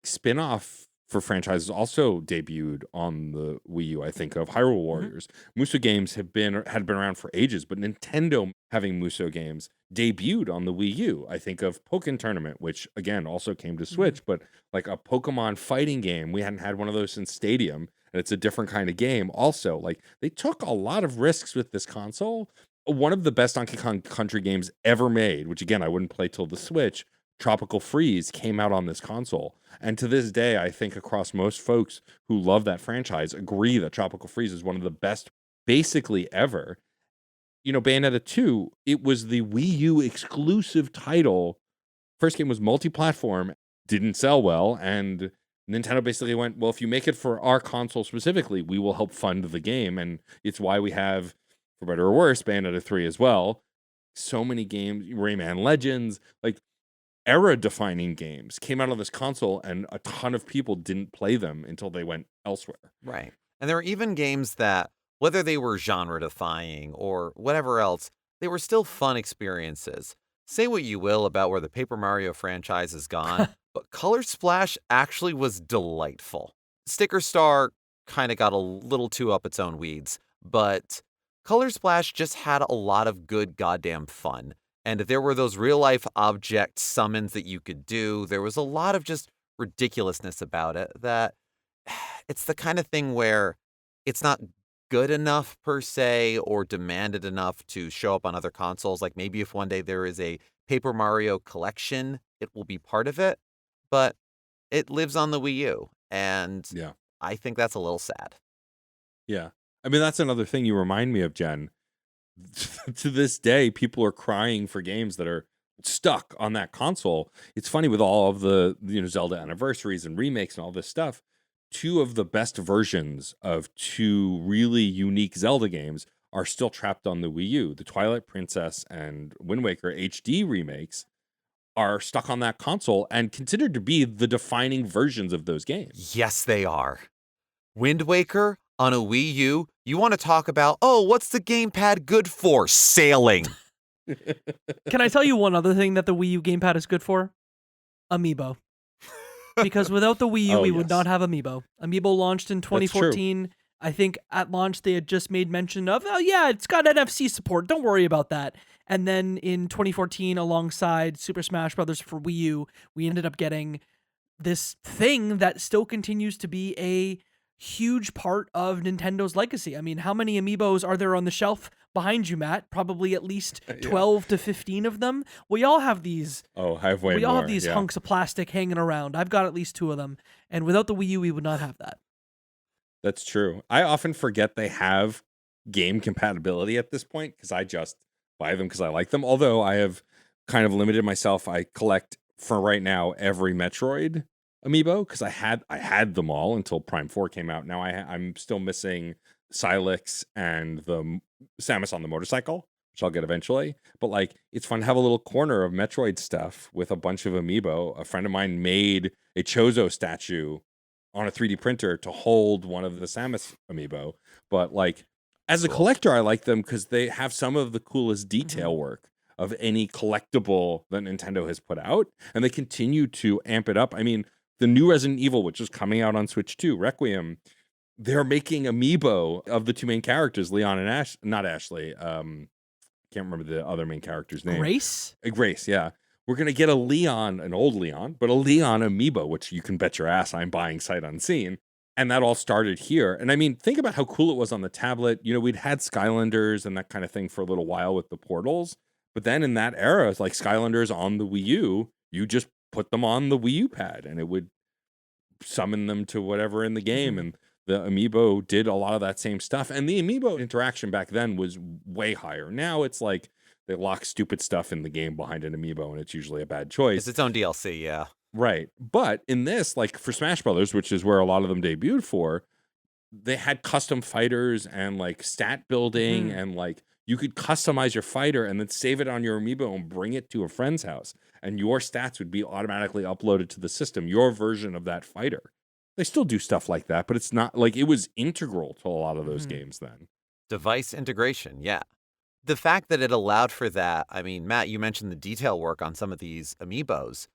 Spin-off for franchises also debuted on the Wii U. I think of Hyrule Warriors. Muso games had been around for ages, but Nintendo having Muso games debuted on the Wii U. I think of Pokken Tournament, which again also came to Switch, but like a Pokemon fighting game. We hadn't had one of those since Stadium, and it's a different kind of game. Also, like, they took a lot of risks with this console. One of the best Donkey Kong Country games ever made, which again I wouldn't play till the Switch, Tropical Freeze, came out on this console. And to this day, I think across most folks who love that franchise agree that Tropical Freeze is one of the best basically ever. You know, Bayonetta 2, it was the Wii U exclusive title. First game was multi-platform, didn't sell well, and Nintendo basically went, well, if you make it for our console specifically, we will help fund the game. And it's why we have, for better or worse, Bayonetta 3 as well. So many games, Rayman Legends, like, era-defining games came out on this console, and a ton of people didn't play them until they went elsewhere. Right. And there were even games that, whether they were genre-defying or whatever else, they were still fun experiences. Say what you will about where the Paper Mario franchise has gone, but Color Splash actually was delightful. Sticker Star kind of got a little too up its own weeds, but Color Splash just had a lot of good goddamn fun. And there were those real-life object summons that you could do. There was a lot of just ridiculousness about it that it's the kind of thing where it's not good enough per se or demanded enough to show up on other consoles. Like maybe if one day there is a Paper Mario collection, it will be part of it. But it lives on the Wii U. And I think that's a little sad. Yeah. I mean, that's another thing you remind me of, Jen. to this day, people are crying for games that are stuck on that console. It's funny with all of the Zelda anniversaries and remakes and all this stuff. Two of the best versions of two really unique Zelda games are still trapped on the Wii U. The Twilight Princess and Wind Waker HD remakes are stuck on that console and considered to be the defining versions of those games. Yes, they are. Wind Waker on a Wii U, you want to talk about, what's the gamepad good for? Sailing. Can I tell you one other thing that the Wii U gamepad is good for? Amiibo. Because without the Wii U, we would not have Amiibo. Amiibo launched in 2014. I think at launch they had just made mention of, it's got NFC support. Don't worry about that. And then in 2014, alongside Super Smash Bros. For Wii U, we ended up getting this thing that still continues to be a huge part of Nintendo's legacy. I mean, how many Amiibos are there on the shelf behind you, Matt? Probably at least 12 to 15 of them. We all have these. We all have these hunks of plastic hanging around. I've got at least 2 of them. And without the Wii U, we would not have that. That's true. I often forget they have game compatibility at this point because I just buy them because I like them. Although I have kind of limited myself. I collect, for right now, every Metroid Amiibo because I had them all until Prime 4 came out. Now I'm still missing Sylix and the Samus on the motorcycle, which I'll get eventually. But like, it's fun to have a little corner of Metroid stuff with a bunch of Amiibo. A friend of mine made a Chozo statue on a 3D printer to hold one of the Samus Amiibo. But like, as a collector, I like them because they have some of the coolest detail work of any collectible that Nintendo has put out, and they continue to amp it up. I mean, the new Resident Evil, which is coming out on Switch 2, Requiem, they're making Amiibo of the 2 main characters, Leon and not Ashley. Can't remember the other main character's name. Grace? Grace, yeah. We're going to get a Leon, an old Leon, but a Leon Amiibo, which you can bet your ass I'm buying sight unseen. And that all started here. And I mean, think about how cool it was on the tablet. We'd had Skylanders and that kind of thing for a little while with the portals. But then in that era, it's like Skylanders on the Wii U, you just put them on the Wii U pad and it would summon them to whatever in the game. And the Amiibo did a lot of that same stuff. And the Amiibo interaction back then was way higher. Now it's like they lock stupid stuff in the game behind an Amiibo and it's usually a bad choice. It's its own DLC, yeah. Right. But in this, like for Smash Brothers, which is where a lot of them debuted for, they had custom fighters and like stat building and like you could customize your fighter and then save it on your Amiibo and bring it to a friend's house. And your stats would be automatically uploaded to the system, your version of that fighter. They still do stuff like that, but it's not like it was integral to a lot of those games then. Device integration, yeah. The fact that it allowed for that, I mean, Matt, you mentioned the detail work on some of these Amiibos.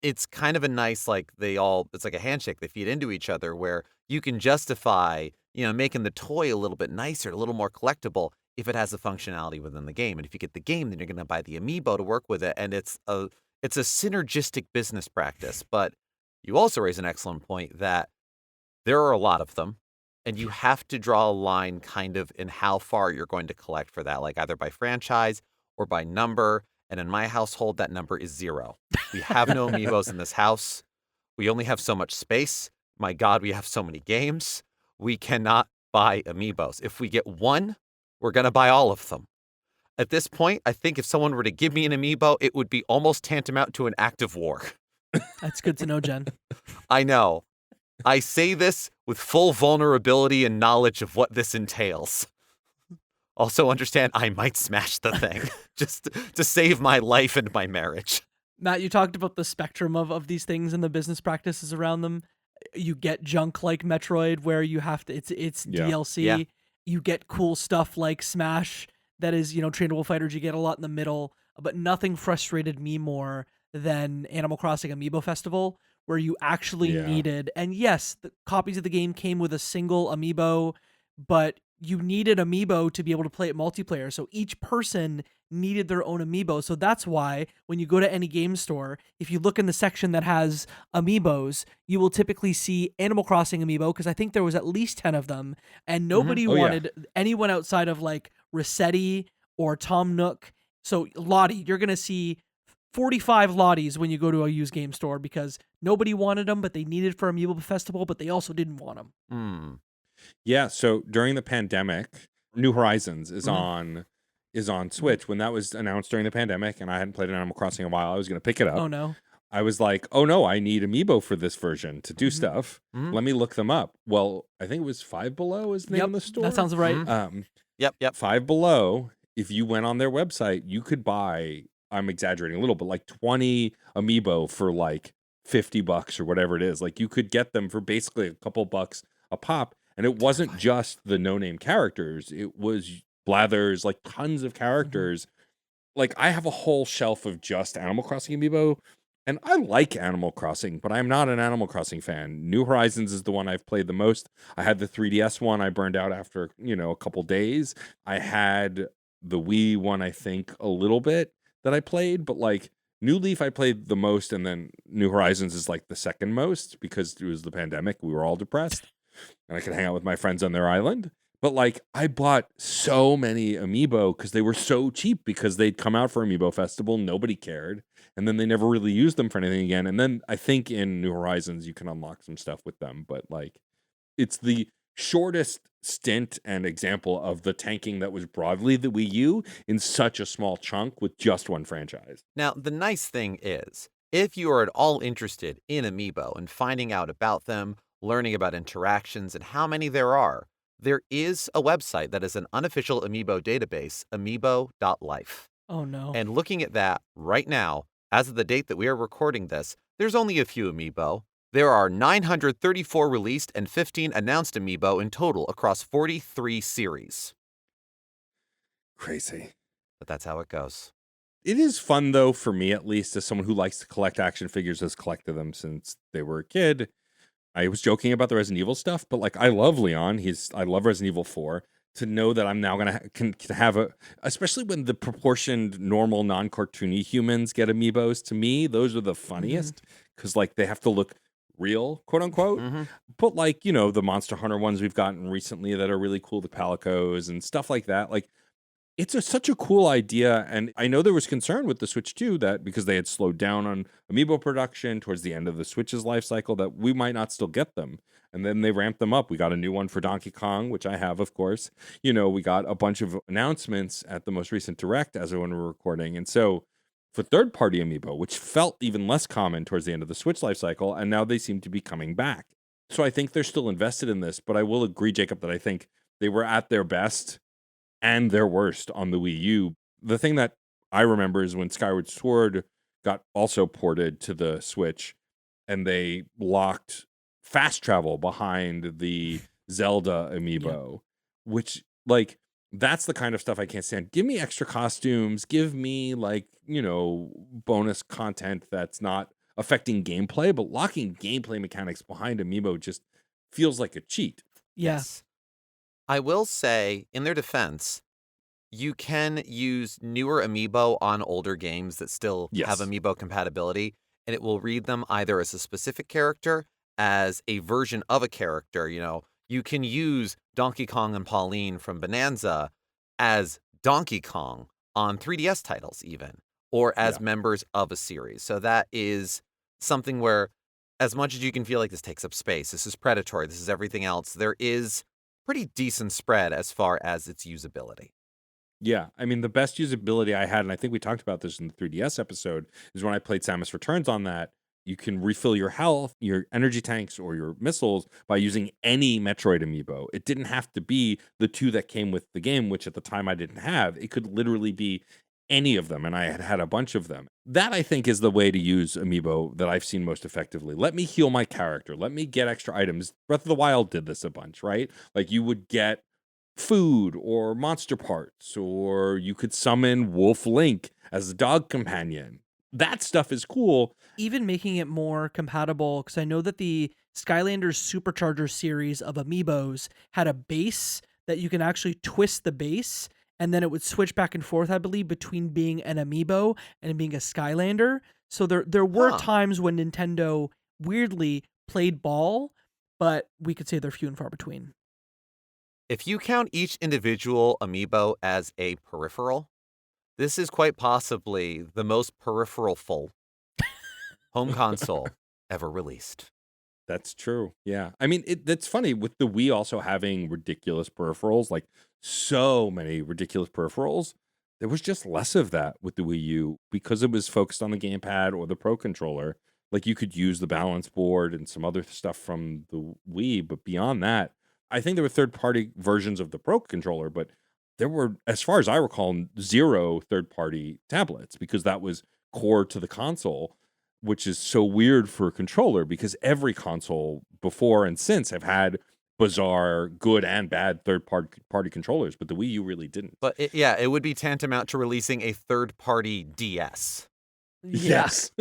It's kind of a nice, it's like a handshake. They feed into each other where you can justify, making the toy a little bit nicer, a little more collectible if it has the functionality within the game. And if you get the game, then you're going to buy the Amiibo to work with it. And it's a synergistic business practice. But you also raise an excellent point that there are a lot of them. And you have to draw a line kind of in how far you're going to collect for that, like either by franchise or by number. And in my household, that number is 0. We have no Amiibos in this house. We only have so much space. My God, we have so many games. We cannot buy Amiibos. If we get one, we're going to buy all of them. At this point, I think if someone were to give me an Amiibo, it would be almost tantamount to an act of war. That's good to know, Jen. I know. I say this with full vulnerability and knowledge of what this entails. Also understand I might smash the thing just to save my life and my marriage. Matt, you talked about the spectrum of these things and the business practices around them. You get junk like Metroid where you have to, it's DLC. Yeah. You get cool stuff like Smash that is, trainable fighters. You get a lot in the middle, but nothing frustrated me more than Animal Crossing Amiibo Festival where you actually needed, and yes, the copies of the game came with a single Amiibo, but you needed Amiibo to be able to play it multiplayer. So each person needed their own Amiibo. So that's why when you go to any game store, if you look in the section that has Amiibos, you will typically see Animal Crossing Amiibo, because I think there was at least 10 of them, and nobody wanted anyone outside of like Rossetti or Tom Nook. So Lottie, you're going to see 45 Lotties when you go to a used game store because nobody wanted them, but they needed for Amiibo Festival, but they also didn't want them. Yeah, so during the pandemic, New Horizons is on is on Switch. When that was announced during the pandemic and I hadn't played an Animal Crossing in a while, I was going to pick it up. Oh no. I was like, oh no, I need amiibo for this version to do Mhm. stuff. Mhm. Let me look them up. Well, I think it was Five Below is the name Yep, of the store. that sounds right. Mhm. Yep. Five Below, if you went on their website, you could buy, I'm exaggerating a little, but like 20 amiibo for like $50 or whatever it is. Like you could get them for basically a couple bucks a pop. And it wasn't Terrifying. just the no-name characters. It was Blathers, like tons of characters. Like I have a whole shelf of just Animal Crossing amiibo. And I like Animal Crossing, but I'm not an Animal Crossing fan. New Horizons is the one I've played the most. I had the 3DS one. I burned out after, a couple days. I had the Wii one, I think, a little bit that I played, but like New Leaf I played the most, and then New Horizons is like the second most because it was the pandemic. We were all depressed, and I could hang out with my friends on their island. But like I bought so many amiibo because they were so cheap because they'd come out for Amiibo Festival. Nobody cared. And then they never really used them for anything again. And then I think in New Horizons you can unlock some stuff with them. But like it's the shortest stint and example of the tanking that was broadly the Wii U in such a small chunk with just one franchise. Now, the nice thing is, if you are at all interested in Amiibo and finding out about them, learning about interactions and how many there is a website that is an unofficial Amiibo database, amiibo.life. Oh no. And looking at that right now, as of the date that we are recording this, there's only a few Amiibo. There are 934 released and 15 announced Amiibo in total across 43 series. Crazy. But that's how it goes. It is fun, though, for me at least, as someone who likes to collect action figures, has collected them since they were a kid. I was joking about the Resident Evil stuff, but like I love Leon. I love Resident Evil 4. To know that I'm now gonna can have especially when the proportioned normal non-cartoony humans get amiibos. To me, those are the funniest because like they have to look real, quote unquote. But like the Monster Hunter ones we've gotten recently that are really cool, the Palicos and stuff like that. Like it's such a cool idea, and I know there was concern with the Switch 2 that because they had slowed down on amiibo production towards the end of the Switch's life cycle that we might not still get them. And then they ramped them up. We got a new one for Donkey Kong, which I have, of course. We got a bunch of announcements at the most recent Direct as of when we're recording. And so for third-party amiibo, which felt even less common towards the end of the Switch life cycle, and now they seem to be coming back. So I think they're still invested in this, but I will agree, Jacob, that I think they were at their best and their worst on the Wii U. The thing that I remember is when Skyward Sword got also ported to the Switch and they locked fast travel behind the Zelda amiibo, which like that's the kind of stuff I can't stand. Give me extra costumes, give me like, bonus content that's not affecting gameplay, but locking gameplay mechanics behind amiibo just feels like a cheat. Yeah. Yes. I will say, in their defense, you can use newer amiibo on older games that still have Yes. amiibo compatibility, and it will read them either as a specific character, as a version of a character. You can use Donkey Kong and Pauline from Bonanza as Donkey Kong on 3DS titles even, or as Yeah. members of a series. So that is something where, as much as you can feel like this takes up space, this is predatory, this is everything else, there is pretty decent spread as far as its usability. Yeah, I mean, the best usability I had, and I think we talked about this in the 3DS episode, is when I played Samus Returns on that. You can refill your health, your energy tanks, or your missiles by using any Metroid amiibo. It didn't have to be the two that came with the game, which at the time I didn't have. It could literally be any of them, and I had a bunch of them. That, I think, is the way to use amiibo that I've seen most effectively. Let me heal my character. Let me get extra items. Breath of the Wild did this a bunch, right? Like, you would get food or monster parts, or you could summon Wolf Link as a dog companion. That stuff is cool. Even making it more compatible, because I know that the Skylanders Supercharger series of amiibos had a base that you can actually twist the base, and then it would switch back and forth, I believe, between being an amiibo and being a Skylander. So there were Huh. times when Nintendo weirdly played ball, but we could say they're few and far between. If you count each individual amiibo as a peripheral, this is quite possibly the most peripheral-ful home console ever released. That's true. Yeah. I mean, that's funny with the Wii also having ridiculous peripherals, like so many ridiculous peripherals. there was just less of that with the Wii U because it was focused on the gamepad or the Pro controller. Like you could use the balance board and some other stuff from the Wii, but beyond that, I think there were third-party versions of the Pro controller, but there were, as far as I recall, zero third-party tablets because that was core to the console, which is so weird for a controller because every console before and since have had bizarre, good and bad third party controllers, but the Wii U really didn't. But it would be tantamount to releasing a third-party DS. Yeah. Yes.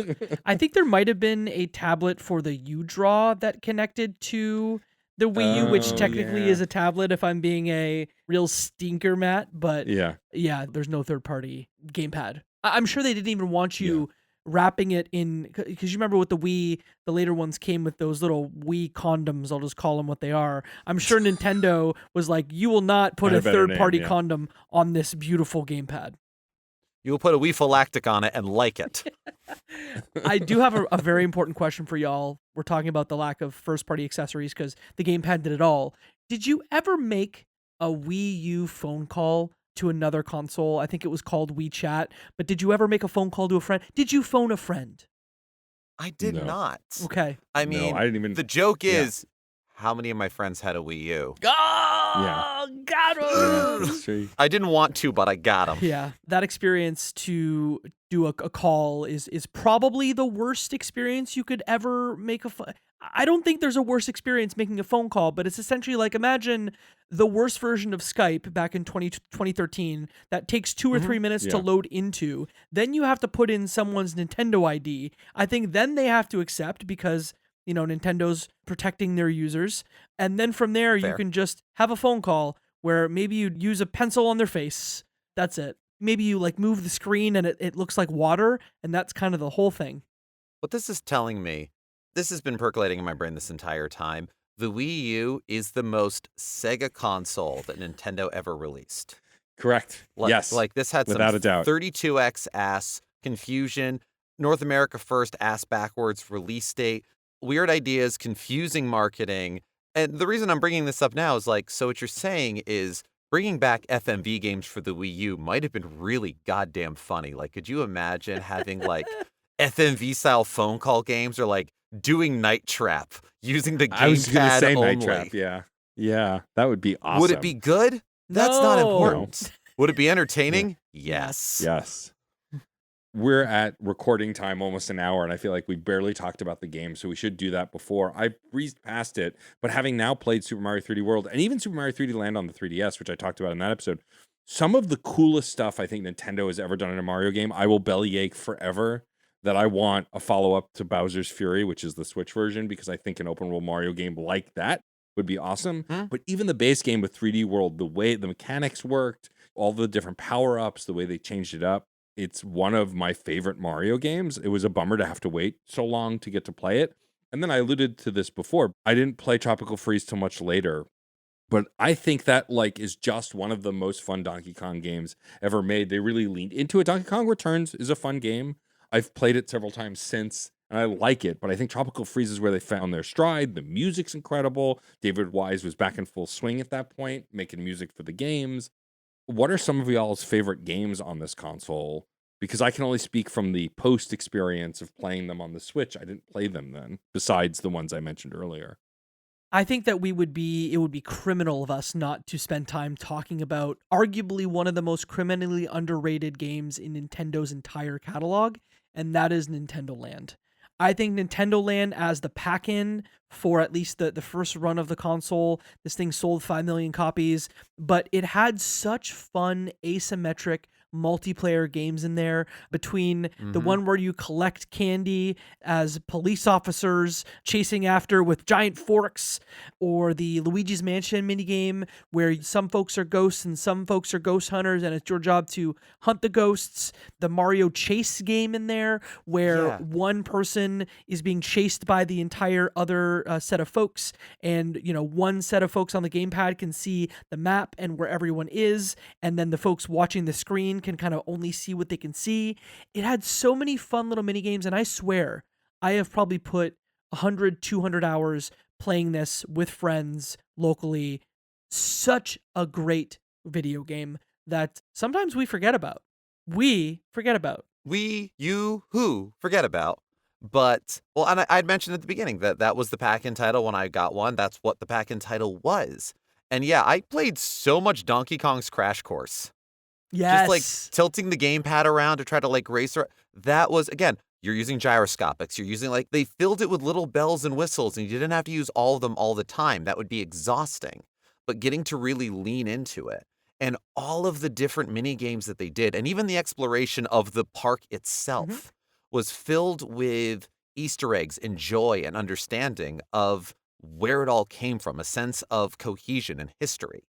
I think there might have been a tablet for the U-Draw that connected to the Wii U, which Oh, technically yeah. is a tablet if I'm being a real stinker, Matt. But Yeah. yeah, there's no third-party gamepad. I'm sure they didn't even want you wrapping it in, because you remember with the Wii, the later ones came with those little Wii condoms. I'll just call them what they are. I'm sure Nintendo was like, you will not put Had a a better name, third-party yeah. condom on this beautiful gamepad. You will put a Wii Phylactic on it and like it. I do have a very important question for y'all. We're talking about the lack of first-party accessories because the gamepad did it all. Did you ever make a Wii U phone call to another console? I think it was called WeChat. But did you ever make a phone call to a friend? Did you phone a friend? I did No. not. Okay. I No, mean, I didn't even. the joke Yeah. is, how many of my friends had a Wii U? Oh, got Yeah, him! that's true. I didn't want to, but I got them. Yeah, that experience to do a call is probably the worst experience you could ever make I don't think there's a worse experience making a phone call, but it's essentially like, imagine the worst version of Skype back in 2013 that takes 2 or 3 minutes to Yeah. load into. Then you have to put in someone's Nintendo ID. I think then they have to accept because, Nintendo's protecting their users. And then from there, you Fair. can just have a phone call where maybe you use a pencil on their face. That's it. Maybe you move the screen and it looks like water, and that's kind of the whole thing. What this is telling me, this has been percolating in my brain this entire time. The Wii U is the most Sega console that Nintendo ever released. Correct. Yes. Like this had Without some a doubt. 32X ass confusion, North America first ass backwards release date, weird ideas, confusing marketing. And the reason I'm bringing this up now is so what you're saying is bringing back FMV games for the Wii U might have been really goddamn funny. Could you imagine having FMV style phone call games or doing Night Trap using the I was gonna gamepad say only? Night Trap. Yeah. Yeah. That would be awesome. Would it be good? That's not No. important. Would it be entertaining? Yes. Yes. We're at recording time almost an hour, and I feel like we barely talked about the game, so we should do that before. I breezed past it, but having now played Super Mario 3D World and even Super Mario 3D Land on the 3DS, which I talked about in that episode, some of the coolest stuff I think Nintendo has ever done in a Mario game, I will bellyache forever that I want a follow-up to Bowser's Fury, which is the Switch version, because I think an open-world Mario game like that would be awesome. But even the base game with 3D World, the way the mechanics worked, all the different power-ups, the way they changed it up, it's one of my favorite Mario games. It was a bummer to have to wait so long to get to play it. And then I alluded to this before. I didn't play Tropical Freeze till much later. But I think that is just one of the most fun Donkey Kong games ever made. They really leaned into it. Donkey Kong Returns is a fun game. I've played it several times since, and I like it. But I think Tropical Freeze is where they found their stride. The music's incredible. David Wise was back in full swing at that point, making music for the games. What are some of y'all's favorite games on this console? Because I can only speak from the post experience of playing them on the Switch. I didn't play them then, besides the ones I mentioned earlier. I think that it would be criminal of us not to spend time talking about arguably one of the most criminally underrated games in Nintendo's entire catalog, and that is Nintendo Land. I think Nintendo Land, as the pack-in for at least the first run of the console, this thing sold 5 million copies, but it had such fun asymmetric multiplayer games in there, between the one where you collect candy as police officers chasing after with giant forks, or the Luigi's Mansion minigame where some folks are ghosts and some folks are ghost hunters and it's your job to hunt the ghosts, the Mario Chase game in there where one person is being chased by the entire other set of folks, and one set of folks on the gamepad can see the map and where everyone is, and then the folks watching the screen can kind of only see what they can see. It had so many fun little mini games, and I swear I have probably put 100, 200 hours playing this with friends locally. Such a great video game that sometimes we forget about. We forget about. We, you, who, forget about. But, well, and I'd mentioned at the beginning that was the pack-in title when I got one. That's what the pack-in title was. And yeah, I played so much Donkey Kong's Crash Course. Just like Yes. tilting the gamepad around to try to like race. That was, again, you're using gyroscopics. You're using they filled it with little bells and whistles, and you didn't have to use all of them all the time. That would be exhausting. But getting to really lean into it and all of the different mini games that they did, and even the exploration of the park itself was filled with Easter eggs and joy and understanding of where it all came from, a sense of cohesion and history.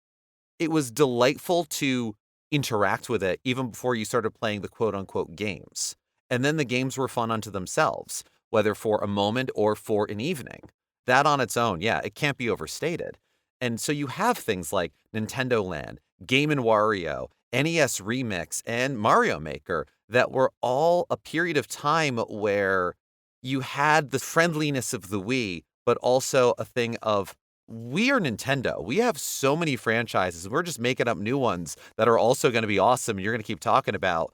It was delightful to interact with it even before you started playing the quote-unquote games. And then the games were fun unto themselves, whether for a moment or for an evening. That on its own, yeah, it can't be overstated. And so you have things like Nintendo Land, Game & Wario, NES Remix, and Mario Maker that were all a period of time where you had the friendliness of the Wii, but also a thing of, we are Nintendo. We have so many franchises. We're just making up new ones that are also going to be awesome. You're going to keep talking about.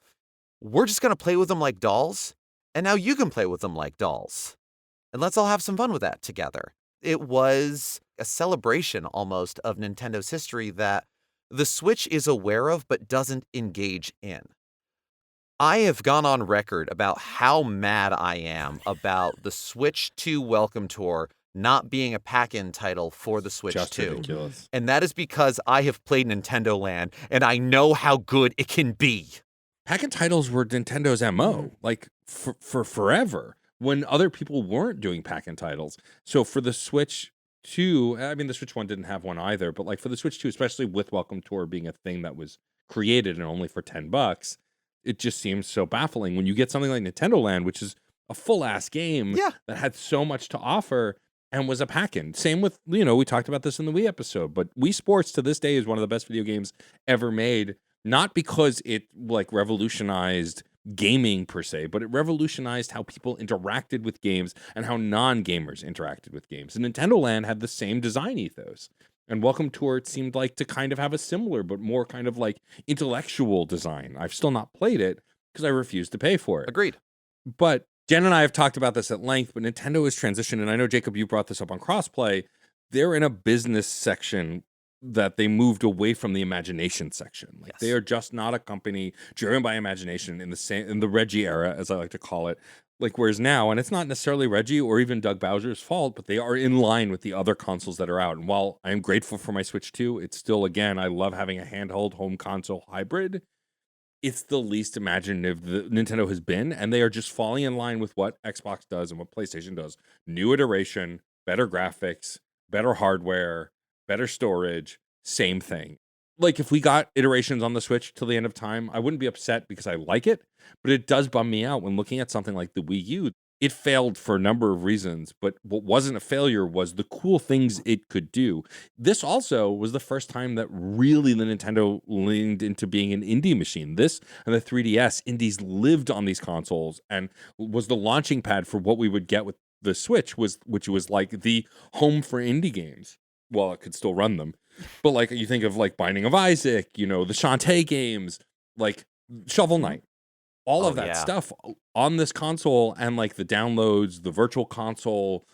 We're just going to play with them like dolls. And now you can play with them like dolls. And let's all have some fun with that together. It was a celebration almost of Nintendo's history that the Switch is aware of but doesn't engage in. I have gone on record about how mad I am about the Switch 2 Welcome Tour not being a pack-in title for the Switch Just 2. ridiculous. And that is because I have played Nintendo Land, and I know how good it can be. Pack-in titles were Nintendo's MO, like for forever, when other people weren't doing pack-in titles. So for the Switch 2, I mean, the Switch 1 didn't have one either, but like for the Switch 2, especially with Welcome Tour being a thing that was created and only for $10, it just seems so baffling when you get something like Nintendo Land, which is a full-ass game that had so much to offer and was a pack-in. Same with, we talked about this in the Wii episode, but Wii Sports to this day is one of the best video games ever made, not because it like revolutionized gaming per se, but it revolutionized how people interacted with games and how non-gamers interacted with games. And Nintendo Land had the same design ethos. And Welcome Tour, it seemed like to kind of have a similar, but more kind of like intellectual design. I've still not played it because I refuse to pay for it. Agreed. But Jen and I have talked about this at length, but Nintendo has transitioned, and I know, Jacob, you brought this up on Crossplay. They're in a business section that they moved away from the imagination section. Like they are just not a company driven by imagination in the Reggie era, as I like to call it. Like whereas now, and it's not necessarily Reggie or even Doug Bowser's fault, but they are in line with the other consoles that are out. And while I am grateful for my Switch 2, it's still, again, I love having a handheld home console hybrid. It's the least imaginative that Nintendo has been, and they are just falling in line with what Xbox does and what PlayStation does. New iteration, better graphics, better hardware, better storage, same thing. Like if we got iterations on the Switch till the end of time, I wouldn't be upset because I like it, but it does bum me out when looking at something like the Wii U. It failed for a number of reasons, but what wasn't a failure was the cool things it could do. This also was the first time that really the Nintendo leaned into being an indie machine. This and the 3DS, indies lived on these consoles and was the launching pad for what we would get with the Switch, which was like the home for indie games. Well, it could still run them. But like you think of like Binding of Isaac, the Shantae games, like Shovel Knight. All of that stuff on this console and like the downloads, the virtual console,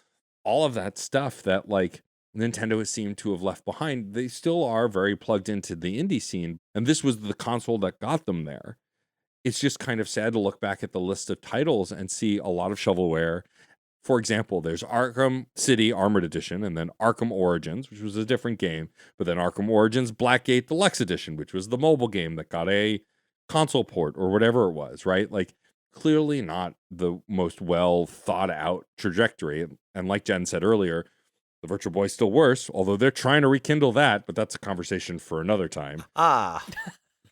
all of that stuff that like Nintendo has seemed to have left behind, they still are very plugged into the indie scene. And this was the console that got them there. It's just kind of sad to look back at the list of titles and see a lot of shovelware. For example, there's Arkham City Armored Edition and then Arkham Origins, which was a different game. But then Arkham Origins Blackgate Deluxe Edition, which was the mobile game that got a console port or whatever it was, right? Like clearly not the most well thought out trajectory. And like Jen said earlier, the Virtual Boy's still worse, although they're trying to rekindle that, but that's a conversation for another time.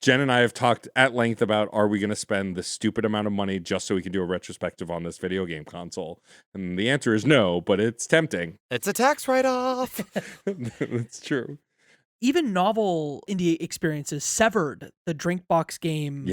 Jen and I have talked at length about, are we going to spend this stupid amount of money just so we can do a retrospective on this video game console? And the answer is no, but it's tempting. It's a tax write-off. It's true. Even novel indie experiences, Severed, the Drinkbox game,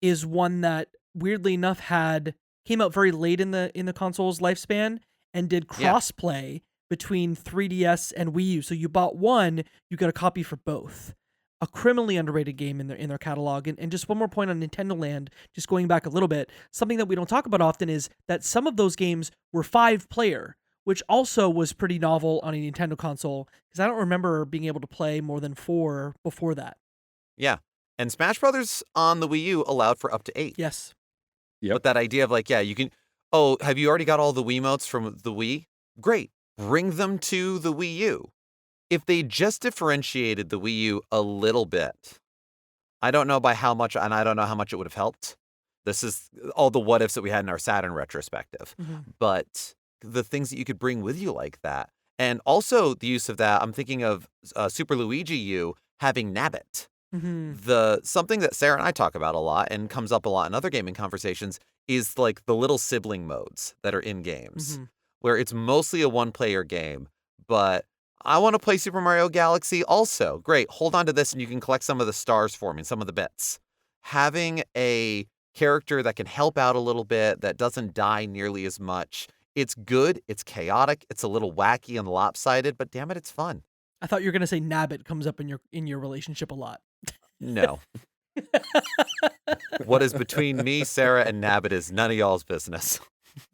is one that weirdly enough came out very late in the console's lifespan and did crossplay between 3DS and Wii U. So you bought one, you got a copy for both. a criminally underrated game in their catalog. And just one more point on Nintendo Land, just going back a little bit, something that we don't talk about often is that some of those games were 5-player, which also was pretty novel on a Nintendo console, because I don't remember being able to play more than 4 before that. Yeah. And Smash Brothers on the Wii U allowed for up to 8. Yes. Yep. But that idea of like, yeah, you can, oh, have you already got all the Wiimotes from the Wii? Great. Bring them to the Wii U. If they just differentiated the Wii U a little bit, I don't know by how much, and I don't know how much it would have helped. This is all the what ifs that we had in our Saturn retrospective. But the things that you could bring with you like that. And also the use of that, I'm thinking of Super Luigi U having Nabbit. Something that Sarah and I talk about a lot and comes up a lot in other gaming conversations is like the little sibling modes that are in games, where it's mostly a one-player game, but I want to play Super Mario Galaxy also. Great, hold on to this and you can collect some of the stars for me, some of the bits. Having a character that can help out a little bit, that doesn't die nearly as much, it's good, it's chaotic, it's a little wacky and lopsided, but damn it, it's fun. I thought you were going to say Nabbit comes up in your relationship a lot. No. What is between me, Sarah, and Nabbit is none of y'all's business.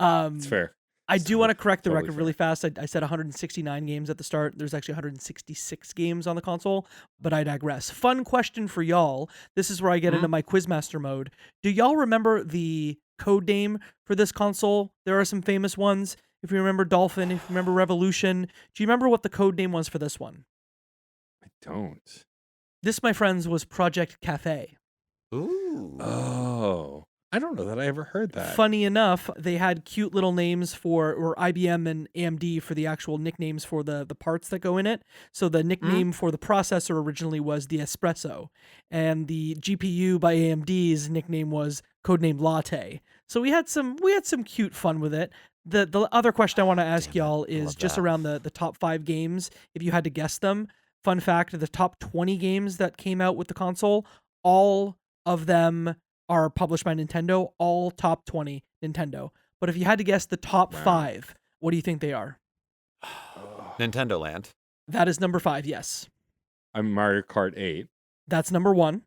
It's fair. I do want to correct the Totally record fair. really fast. I said 169 games at the start. There's actually 166 games on the console, but I digress. Fun question for y'all. This is where I get into my Quizmaster mode. Do y'all remember the code name for this console? There are some famous ones. If you remember Dolphin, if you remember Revolution, do you remember what the code name was for this one? I don't. This, my friends, was Project Cafe. Ooh. Oh, I don't know that I ever heard that. Funny enough, they had cute little names or IBM and AMD for the actual nicknames for the parts that go in it. So the nickname for the processor originally was the Espresso, and the GPU by AMD's nickname was codenamed Latte. So we had some cute fun with it. The other question I want to ask y'all is just around the top 5 games, if you had to guess them. Fun fact, the top 20 games that came out with the console, all of them are published by Nintendo, all top 20 Nintendo. But if you had to guess the top 5, what do you think they are? Nintendo Land. That is number 5, yes. I'm Mario Kart 8. That's number 1.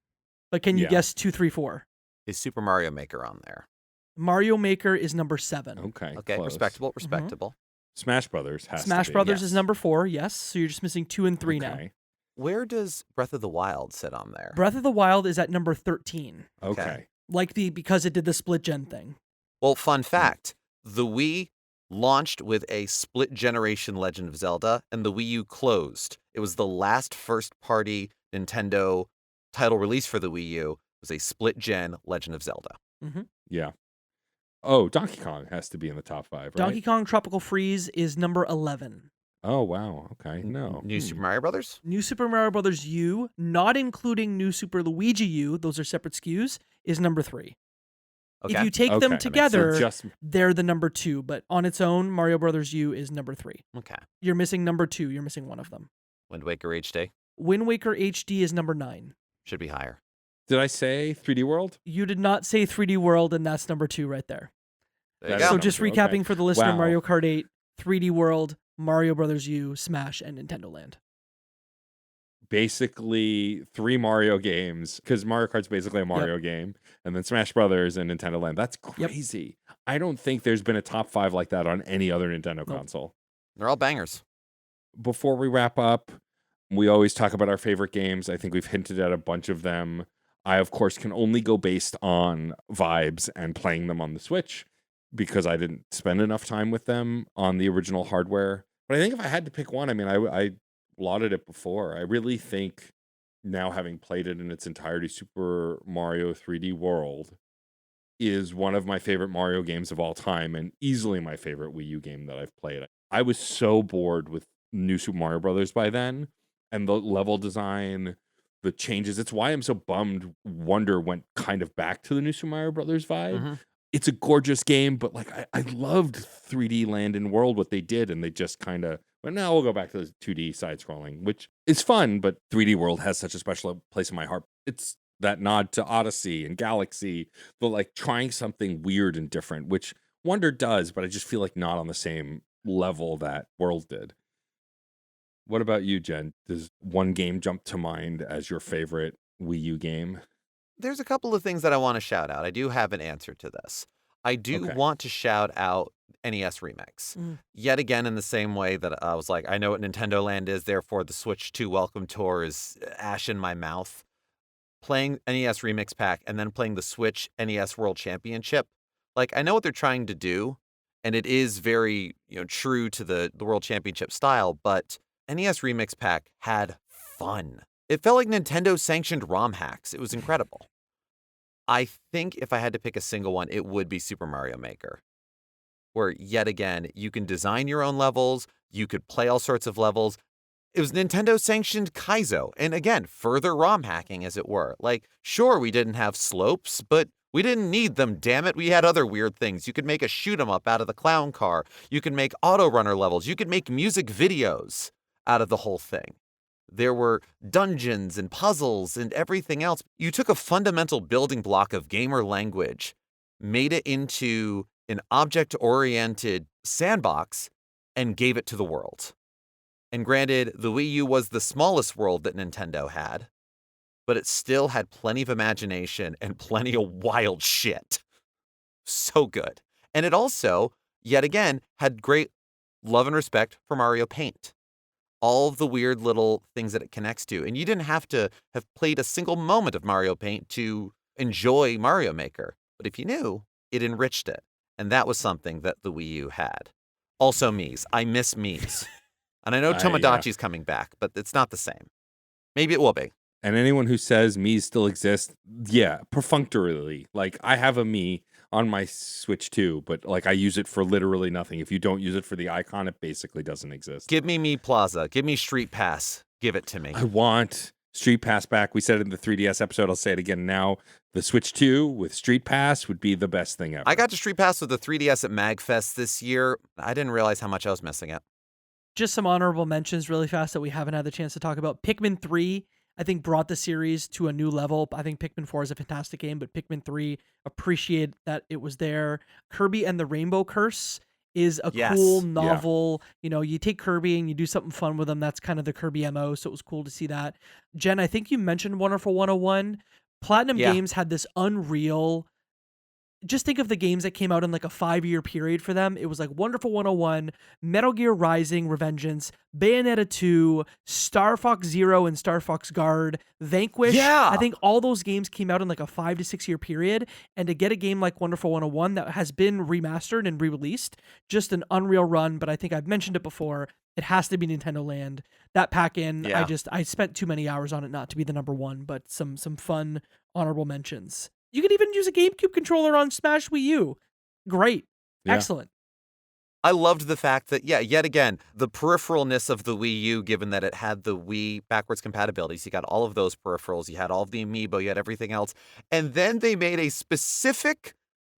But can you guess 2, 3, 4? Is Super Mario Maker on there? Mario Maker is number 7. Okay. Okay, close. respectable. Smash Brothers has Smash to be. Brothers yes. is number 4, yes. So you're just missing 2 and 3 now. Okay. Where does Breath of the Wild sit on there? Breath of the Wild is at number 13. Okay. Because it did the split gen thing. Well, fun fact, the Wii launched with a split generation Legend of Zelda, and the Wii U closed. It was the last first-party Nintendo title release for the Wii U. It was a split gen Legend of Zelda. Yeah. Oh, Donkey Kong has to be in the top 5, right? Donkey Kong Tropical Freeze is number 11. Oh, wow. Okay. No. New Super Mario Brothers? New Super Mario Bros. U, not including New Super Luigi U, those are separate SKUs, is number 3. Okay. If you take Okay, them that makes together, sense. Just they're the number 2, but on its own, Mario Bros. U is number 3. Okay. You're missing number 2. You're missing one of them. Wind Waker HD Wind Waker HD is number 9. should be higher. did I say 3D World? You did not say 3D World, and that's number 2 right there. There you That is go. So number just 2, okay. recapping for the listener, Wow. Mario Kart 8, 3D World, Mario Bros. U, Smash, and Nintendo Land. Basically 3 Mario games, because Mario Kart's basically a Mario game, and then Smash Brothers and Nintendo Land. That's crazy. I don't think there's been a top 5 like that on any other Nintendo console. They're all bangers. Before we wrap up, we always talk about our favorite games. I think we've hinted at a bunch of them. I, of course, can only go based on vibes and playing them on the Switch because I didn't spend enough time with them on the original hardware. But I think if I had to pick one, I mean, I lauded it before. I really think now, having played it in its entirety, Super Mario 3D World is one of my favorite Mario games of all time and easily my favorite Wii U game that I've played. I was so bored with New Super Mario Brothers by then, and the level design, the changes. It's why I'm so bummed Wonder went kind of back to the New Super Mario Brothers vibe. It's a gorgeous game, but like I loved 3D Land and World, what they did, and they just kind of went, now we'll go back to the 2D side scrolling, which is fun, but 3D World has such a special place in my heart. It's that nod to Odyssey and Galaxy, but like trying something weird and different, which Wonder does, but I just feel like not on the same level that World did. What about you, Jen? Does one game jump to mind as your favorite Wii U game? There's a couple of things that I want to shout out. I do have an answer to this. I do Okay. want to shout out NES Remix. Mm. Yet again, in the same way that I was like, I know what Nintendo Land is, therefore the Switch 2 Welcome Tour is ash in my mouth. Playing NES Remix Pack and then playing the Switch NES World Championship, like, I know what they're trying to do, and it is very, true to the World Championship style, but NES Remix Pack had fun. It felt like Nintendo sanctioned ROM hacks. It was incredible. I think if I had to pick a single one, it would be Super Mario Maker, where yet again, you can design your own levels, you could play all sorts of levels. It was Nintendo sanctioned Kaizo, and again, further ROM hacking, as it were. Like, sure, we didn't have slopes, but we didn't need them, damn it. We had other weird things. You could make a shoot 'em up out of the clown car. You could make auto runner levels. You could make music videos out of the whole thing. There were dungeons and puzzles and everything else. You took a fundamental building block of gamer language, made it into an object-oriented sandbox, and gave it to the world. And granted, the Wii U was the smallest world that Nintendo had, but it still had plenty of imagination and plenty of wild shit. So good. And it also, yet again, had great love and respect for Mario Paint. All of the weird little things that it connects to. And you didn't have to have played a single moment of Mario Paint to enjoy Mario Maker. But if you knew, it enriched it. And that was something that the Wii U had. Also, Mii's. I miss Mii's. And I know Yeah. Tomodachi's coming back, but it's not the same. Maybe it will be. And anyone who says Mii still exists, yeah, perfunctorily. Like, I have a Mii on my Switch too, but like I use it for literally nothing. If you don't use it for the icon, it basically doesn't exist. Give me Mii Plaza. Give me Street Pass. Give it to me. I want Street Pass back. We said it in the 3DS episode. I'll say it again now. The Switch 2 with Street Pass would be the best thing ever. I got to Street Pass with the 3DS at MagFest this year. I didn't realize how much I was missing it. Just some honorable mentions really fast that we haven't had the chance to talk about. Pikmin 3, I think, brought the series to a new level. I think Pikmin 4 is a fantastic game, but Pikmin 3, appreciate that it was there. Kirby and the Rainbow Curse is a Yes. cool Yeah. novel. You know, you take Kirby and you do something fun with them. That's kind of the Kirby MO, so it was cool to see that. Jen, I think you mentioned Wonderful 101. Platinum Yeah. Games had this unreal... Just think of the games that came out in like a 5-year period for them. It was like Wonderful 101, Metal Gear Rising, Revengeance, Bayonetta 2, Star Fox Zero and Star Fox Guard, Vanquish. Yeah. I think all those games came out in like a 5 to 6 year period. And to get a game like Wonderful 101 that has been remastered and re-released, just an unreal run. But I think I've mentioned it before. It has to be Nintendo Land. That pack-in, Yeah. I spent too many hours on it not to be the number one, but some fun honorable mentions. You could even use a GameCube controller on Smash Wii U. Great. Yeah. Excellent. I loved the fact that, yet again, the peripheralness of the Wii U, given that it had the Wii backwards compatibility. So you got all of those peripherals, you had all of the amiibo, you had everything else. And then they made a specific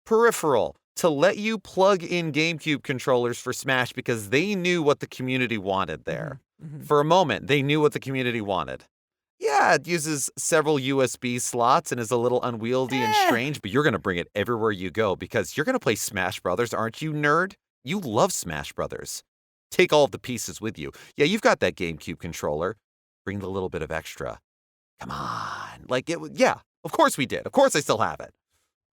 peripheral to let you plug in GameCube controllers for Smash because they knew what the community wanted there. Mhm. For a moment, they knew what the community wanted. Yeah, it uses several USB slots and is a little unwieldy and strange, but you're going to bring it everywhere you go because you're going to play Smash Brothers, aren't you, nerd? You love Smash Brothers. Take all of the pieces with you. Yeah, you've got that GameCube controller. Bring the little bit of extra. Come on. Yeah, of course we did. Of course I still have it.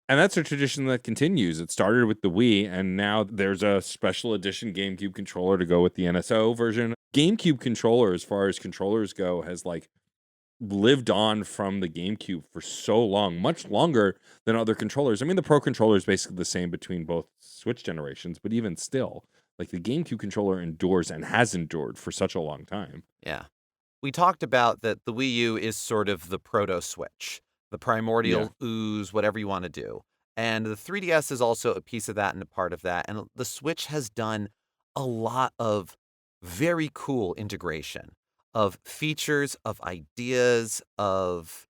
And that's a tradition that continues. It started with the Wii, and now there's a special edition GameCube controller to go with the NSO version. GameCube controller, as far as controllers go, has like lived on from the GameCube for so long, much longer than other controllers. I mean, the Pro controller is basically the same between both Switch generations, but even still, like the GameCube controller endures and has endured for such a long time. Yeah. We talked about that the Wii U is sort of the proto-Switch, the primordial ooze, whatever you want to do. And the 3DS is also a piece of that and a part of that. And the Switch has done a lot of very cool integration of features, of ideas, of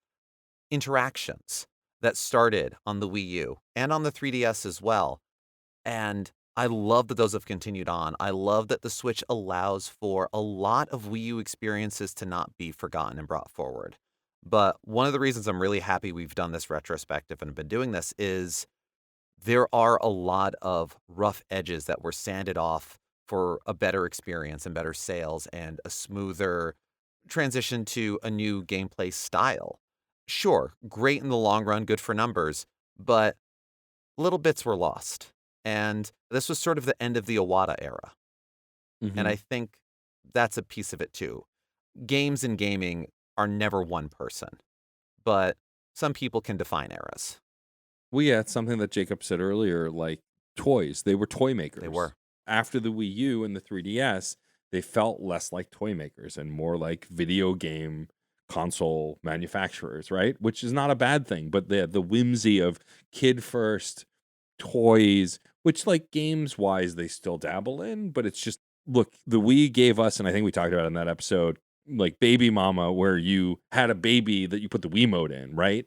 interactions that started on the Wii U and on the 3DS as well. And I love that those have continued on. I love that the Switch allows for a lot of Wii U experiences to not be forgotten and brought forward. But one of the reasons I'm really happy we've done this retrospective and been doing this is there are a lot of rough edges that were sanded off for a better experience and better sales and a smoother transition to a new gameplay style. Sure, great in the long run, good for numbers, but little bits were lost. And this was sort of the end of the Iwata era. And I think that's a piece of it too. Games and gaming are never one person, but some people can define eras. Well, yeah, it's something that Jacob said earlier, like toys. They were toy makers. They were. After the Wii U and the 3DS, they felt less like toy makers and more like video game console manufacturers, right? Which is not a bad thing, but the whimsy of kid first toys, which like games wise they still dabble in, but it's just look, the Wii gave us, and I think we talked about it in that episode, like Baby Mama, where you had a baby that you put the Wiimote in, right?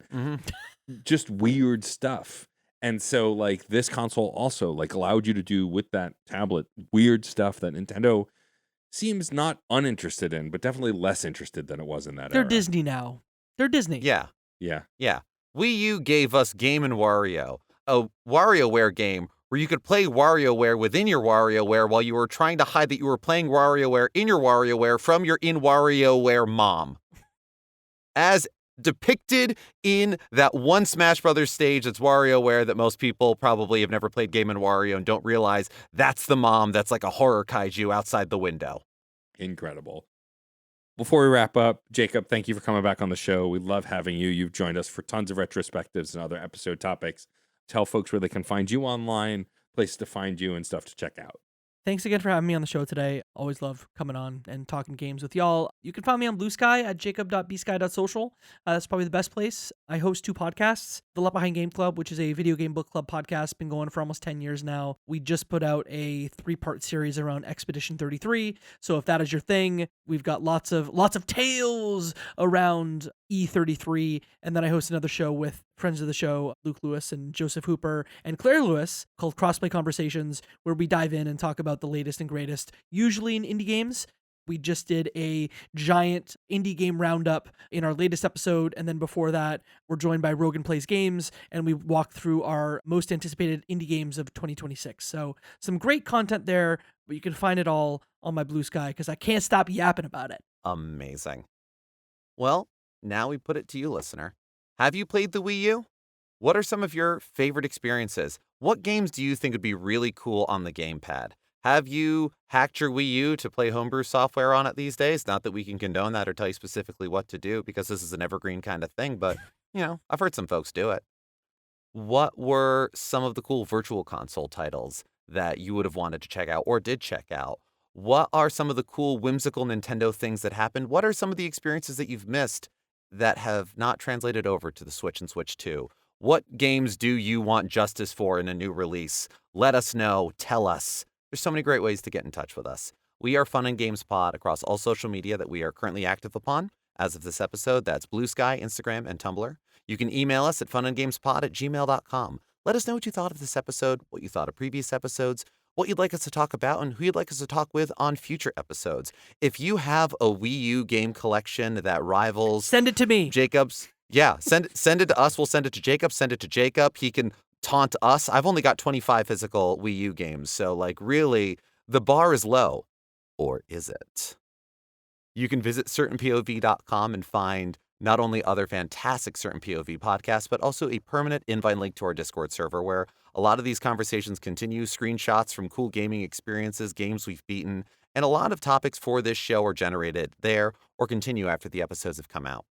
Just weird stuff. And so like this console also like allowed you to do with that tablet weird stuff that Nintendo seems not uninterested in, but definitely less interested than it was in that They're era. Disney now. They're Disney. Yeah. Yeah. Yeah. Wii U gave us Game & Wario, a WarioWare game where you could play WarioWare within your WarioWare while you were trying to hide that you were playing WarioWare in your WarioWare from your in WarioWare mom. As depicted in that one Smash Brothers stage that's WarioWare that most people probably have never played Game & Wario and don't realize that's the mom that's like a horror kaiju outside the window. Incredible. Before we wrap up, Jacob, thank you for coming back on the show. We love having you. You've joined us for tons of retrospectives and other episode topics. Tell folks where they can find you online, places to find you, and stuff to check out. Thanks again for having me on the show today. Always love coming on and talking games with y'all. You can find me on Bluesky at jacob.bsky.social. That's probably the best place. I host 2 podcasts. The Left Behind Game Club, which is a video game book club podcast, been going for almost 10 years now. We just put out a 3-part series around Expedition 33. So if that is your thing, we've got lots of tales around E33. And then I host another show with friends of the show, Luke Lewis and Joseph Hooper and Claire Lewis, called Crossplay Conversations, where we dive in and talk about the latest and greatest, usually in indie games. We just did a giant indie game roundup in our latest episode, and then before that, we're joined by Rogan Plays Games, and we walked through our most anticipated indie games of 2026. So some great content there, but you can find it all on my Bluesky because I can't stop yapping about it. Amazing. Well, now we put it to you, listener. Have you played the Wii U? What are some of your favorite experiences? What games do you think would be really cool on the Gamepad? Have you hacked your Wii U to play homebrew software on it these days? Not that we can condone that or tell you specifically what to do because this is an evergreen kind of thing, but, I've heard some folks do it. What were some of the cool virtual console titles that you would have wanted to check out or did check out? What are some of the cool whimsical Nintendo things that happened? What are some of the experiences that you've missed that have not translated over to the Switch and Switch 2? What games do you want justice for in a new release? Let us know. Tell us. There's so many great ways to get in touch with us. We are Fun and Games Pod across all social media that we are currently active upon. As of this episode, that's Bluesky, Instagram, and Tumblr. You can email us at funandgamespod@gmail.com. Let us know what you thought of this episode, what you thought of previous episodes, what you'd like us to talk about, and who you'd like us to talk with on future episodes. If you have a Wii U game collection that rivals Send it to me. Jacob's, send it to us. We'll send it to Jacob. Send it to Jacob. He can taunt us. I've only got 25 physical Wii U games, so really, the bar is low. Or is it? You can visit certainpov.com and find not only other fantastic Certain POV podcasts, but also a permanent invite link to our Discord server where a lot of these conversations continue, screenshots from cool gaming experiences, games we've beaten, and a lot of topics for this show are generated there or continue after the episodes have come out.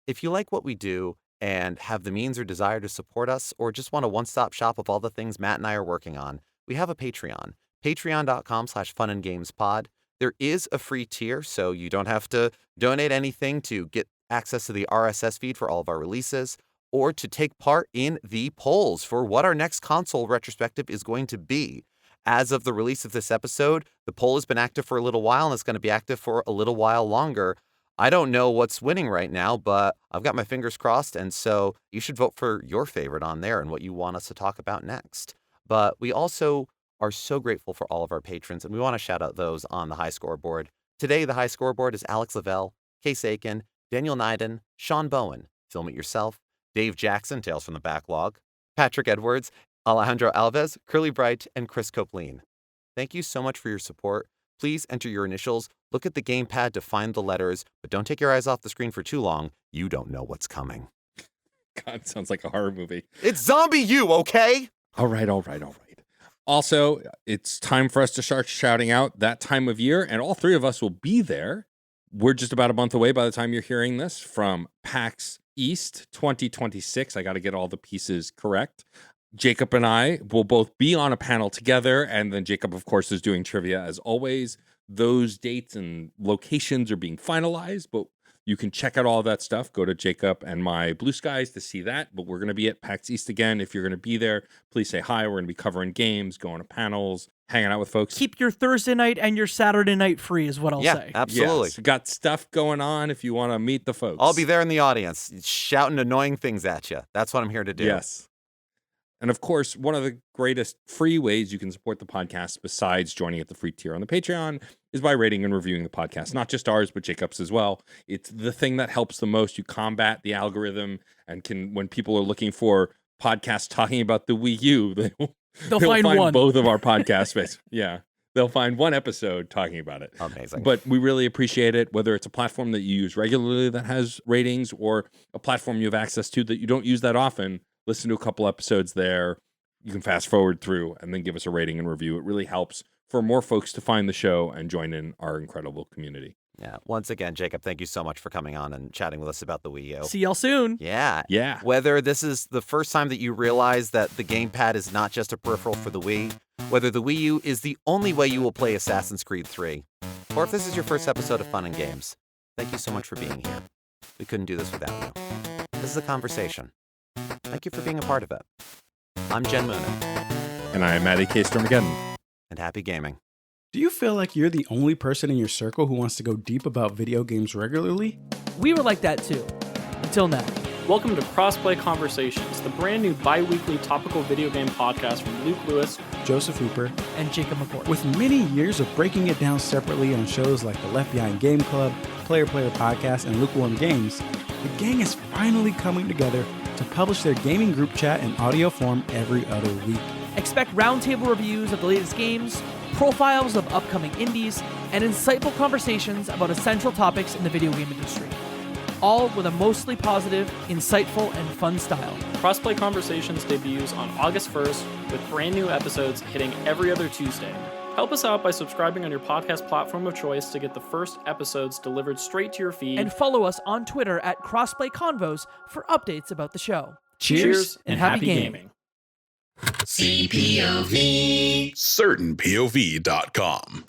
If you like what we do and have the means or desire to support us or just want a one-stop shop of all the things Matt and I are working on, we have a Patreon, patreon.com/funandgamespod. There is a free tier, so you don't have to donate anything to get access to the RSS feed for all of our releases or to take part in the polls for what our next console retrospective is going to be. As of the release of this episode, the poll has been active for a little while and it's going to be active for a little while longer. I don't know what's winning right now, but I've got my fingers crossed, and so you should vote for your favorite on there and what you want us to talk about next. But we also are so grateful for all of our patrons, and we want to shout out those on the high scoreboard. Today, the high scoreboard is Alex Lavelle, Case Aiken, Daniel Nyden, Sean Bowen, Film It Yourself, Dave Jackson, Tales from the Backlog, Patrick Edwards, Alejandro Alves, Curly Bright, and Chris Copleen. Thank you so much for your support. Please enter your initials, look at the gamepad to find the letters, but don't take your eyes off the screen for too long. You don't know what's coming. God, sounds like a horror movie. It's Zombie U, okay? All right. Also, it's time for us to start shouting out that time of year, and all three of us will be there. We're just about a month away by the time you're hearing this from PAX East 2026. I got to get all the pieces correct. Jacob and I will both be on a panel together, and then Jacob, of course, is doing trivia as always. Those dates and locations are being finalized, but you can check out all that stuff. Go to Jacob and my Bluesky to see that. But we're going to be at PAX East again. If you're going to be there, please say hi. We're going to be covering games, going to panels, hanging out with folks. Keep your Thursday night and your Saturday night free is what I'll say. Absolutely. Yes, we got stuff going on if you want to meet the folks. I'll be there in the audience, shouting annoying things at you. That's what I'm here to do. Yes. And of course, one of the greatest free ways you can support the podcast, besides joining at the free tier on the Patreon, is by rating and reviewing the podcast. Not just ours, but Jacob's as well. It's the thing that helps the most. You combat the algorithm, and when people are looking for podcasts talking about the Wii U, they'll find one. Both of our podcasts. Yeah. They'll find one episode talking about it. Amazing. But we really appreciate it, whether it's a platform that you use regularly that has ratings or a platform you have access to that you don't use that often. Listen to a couple episodes there. You can fast forward through and then give us a rating and review. It really helps for more folks to find the show and join in our incredible community. Yeah. Once again, Jacob, thank you so much for coming on and chatting with us about the Wii U. See y'all soon. Yeah. Yeah. Whether this is the first time that you realize that the gamepad is not just a peripheral for the Wii, whether the Wii U is the only way you will play Assassin's Creed 3, or if this is your first episode of Fun and Games, thank you so much for being here. We couldn't do this without you. This is a conversation. Thank you for being a part of it. I'm Jen Moonen. And I am Maddie K. Stormageddon. And happy gaming. Do you feel like you're the only person in your circle who wants to go deep about video games regularly? We were like that too. Until now. Welcome to Crossplay Conversations, the brand new bi-weekly topical video game podcast from Luke Lewis, Joseph Hooper, And Jacob McCourt. with many years of breaking it down separately on shows like the Left Behind Game Club, Player Podcast, and Lukewarm Games, the gang is finally coming together to publish their gaming group chat in audio form every other week. Expect roundtable reviews of the latest games, profiles of upcoming indies, and insightful conversations about essential topics in the video game industry. All with a mostly positive, insightful, and fun style. Crossplay Conversations debuts on August 1st with brand new episodes hitting every other Tuesday. Help us out by subscribing on your podcast platform of choice to get the first episodes delivered straight to your feed. And follow us on Twitter at Crossplay Convos for updates about the show. Cheers and happy gaming. CPOV. CertainPOV.com.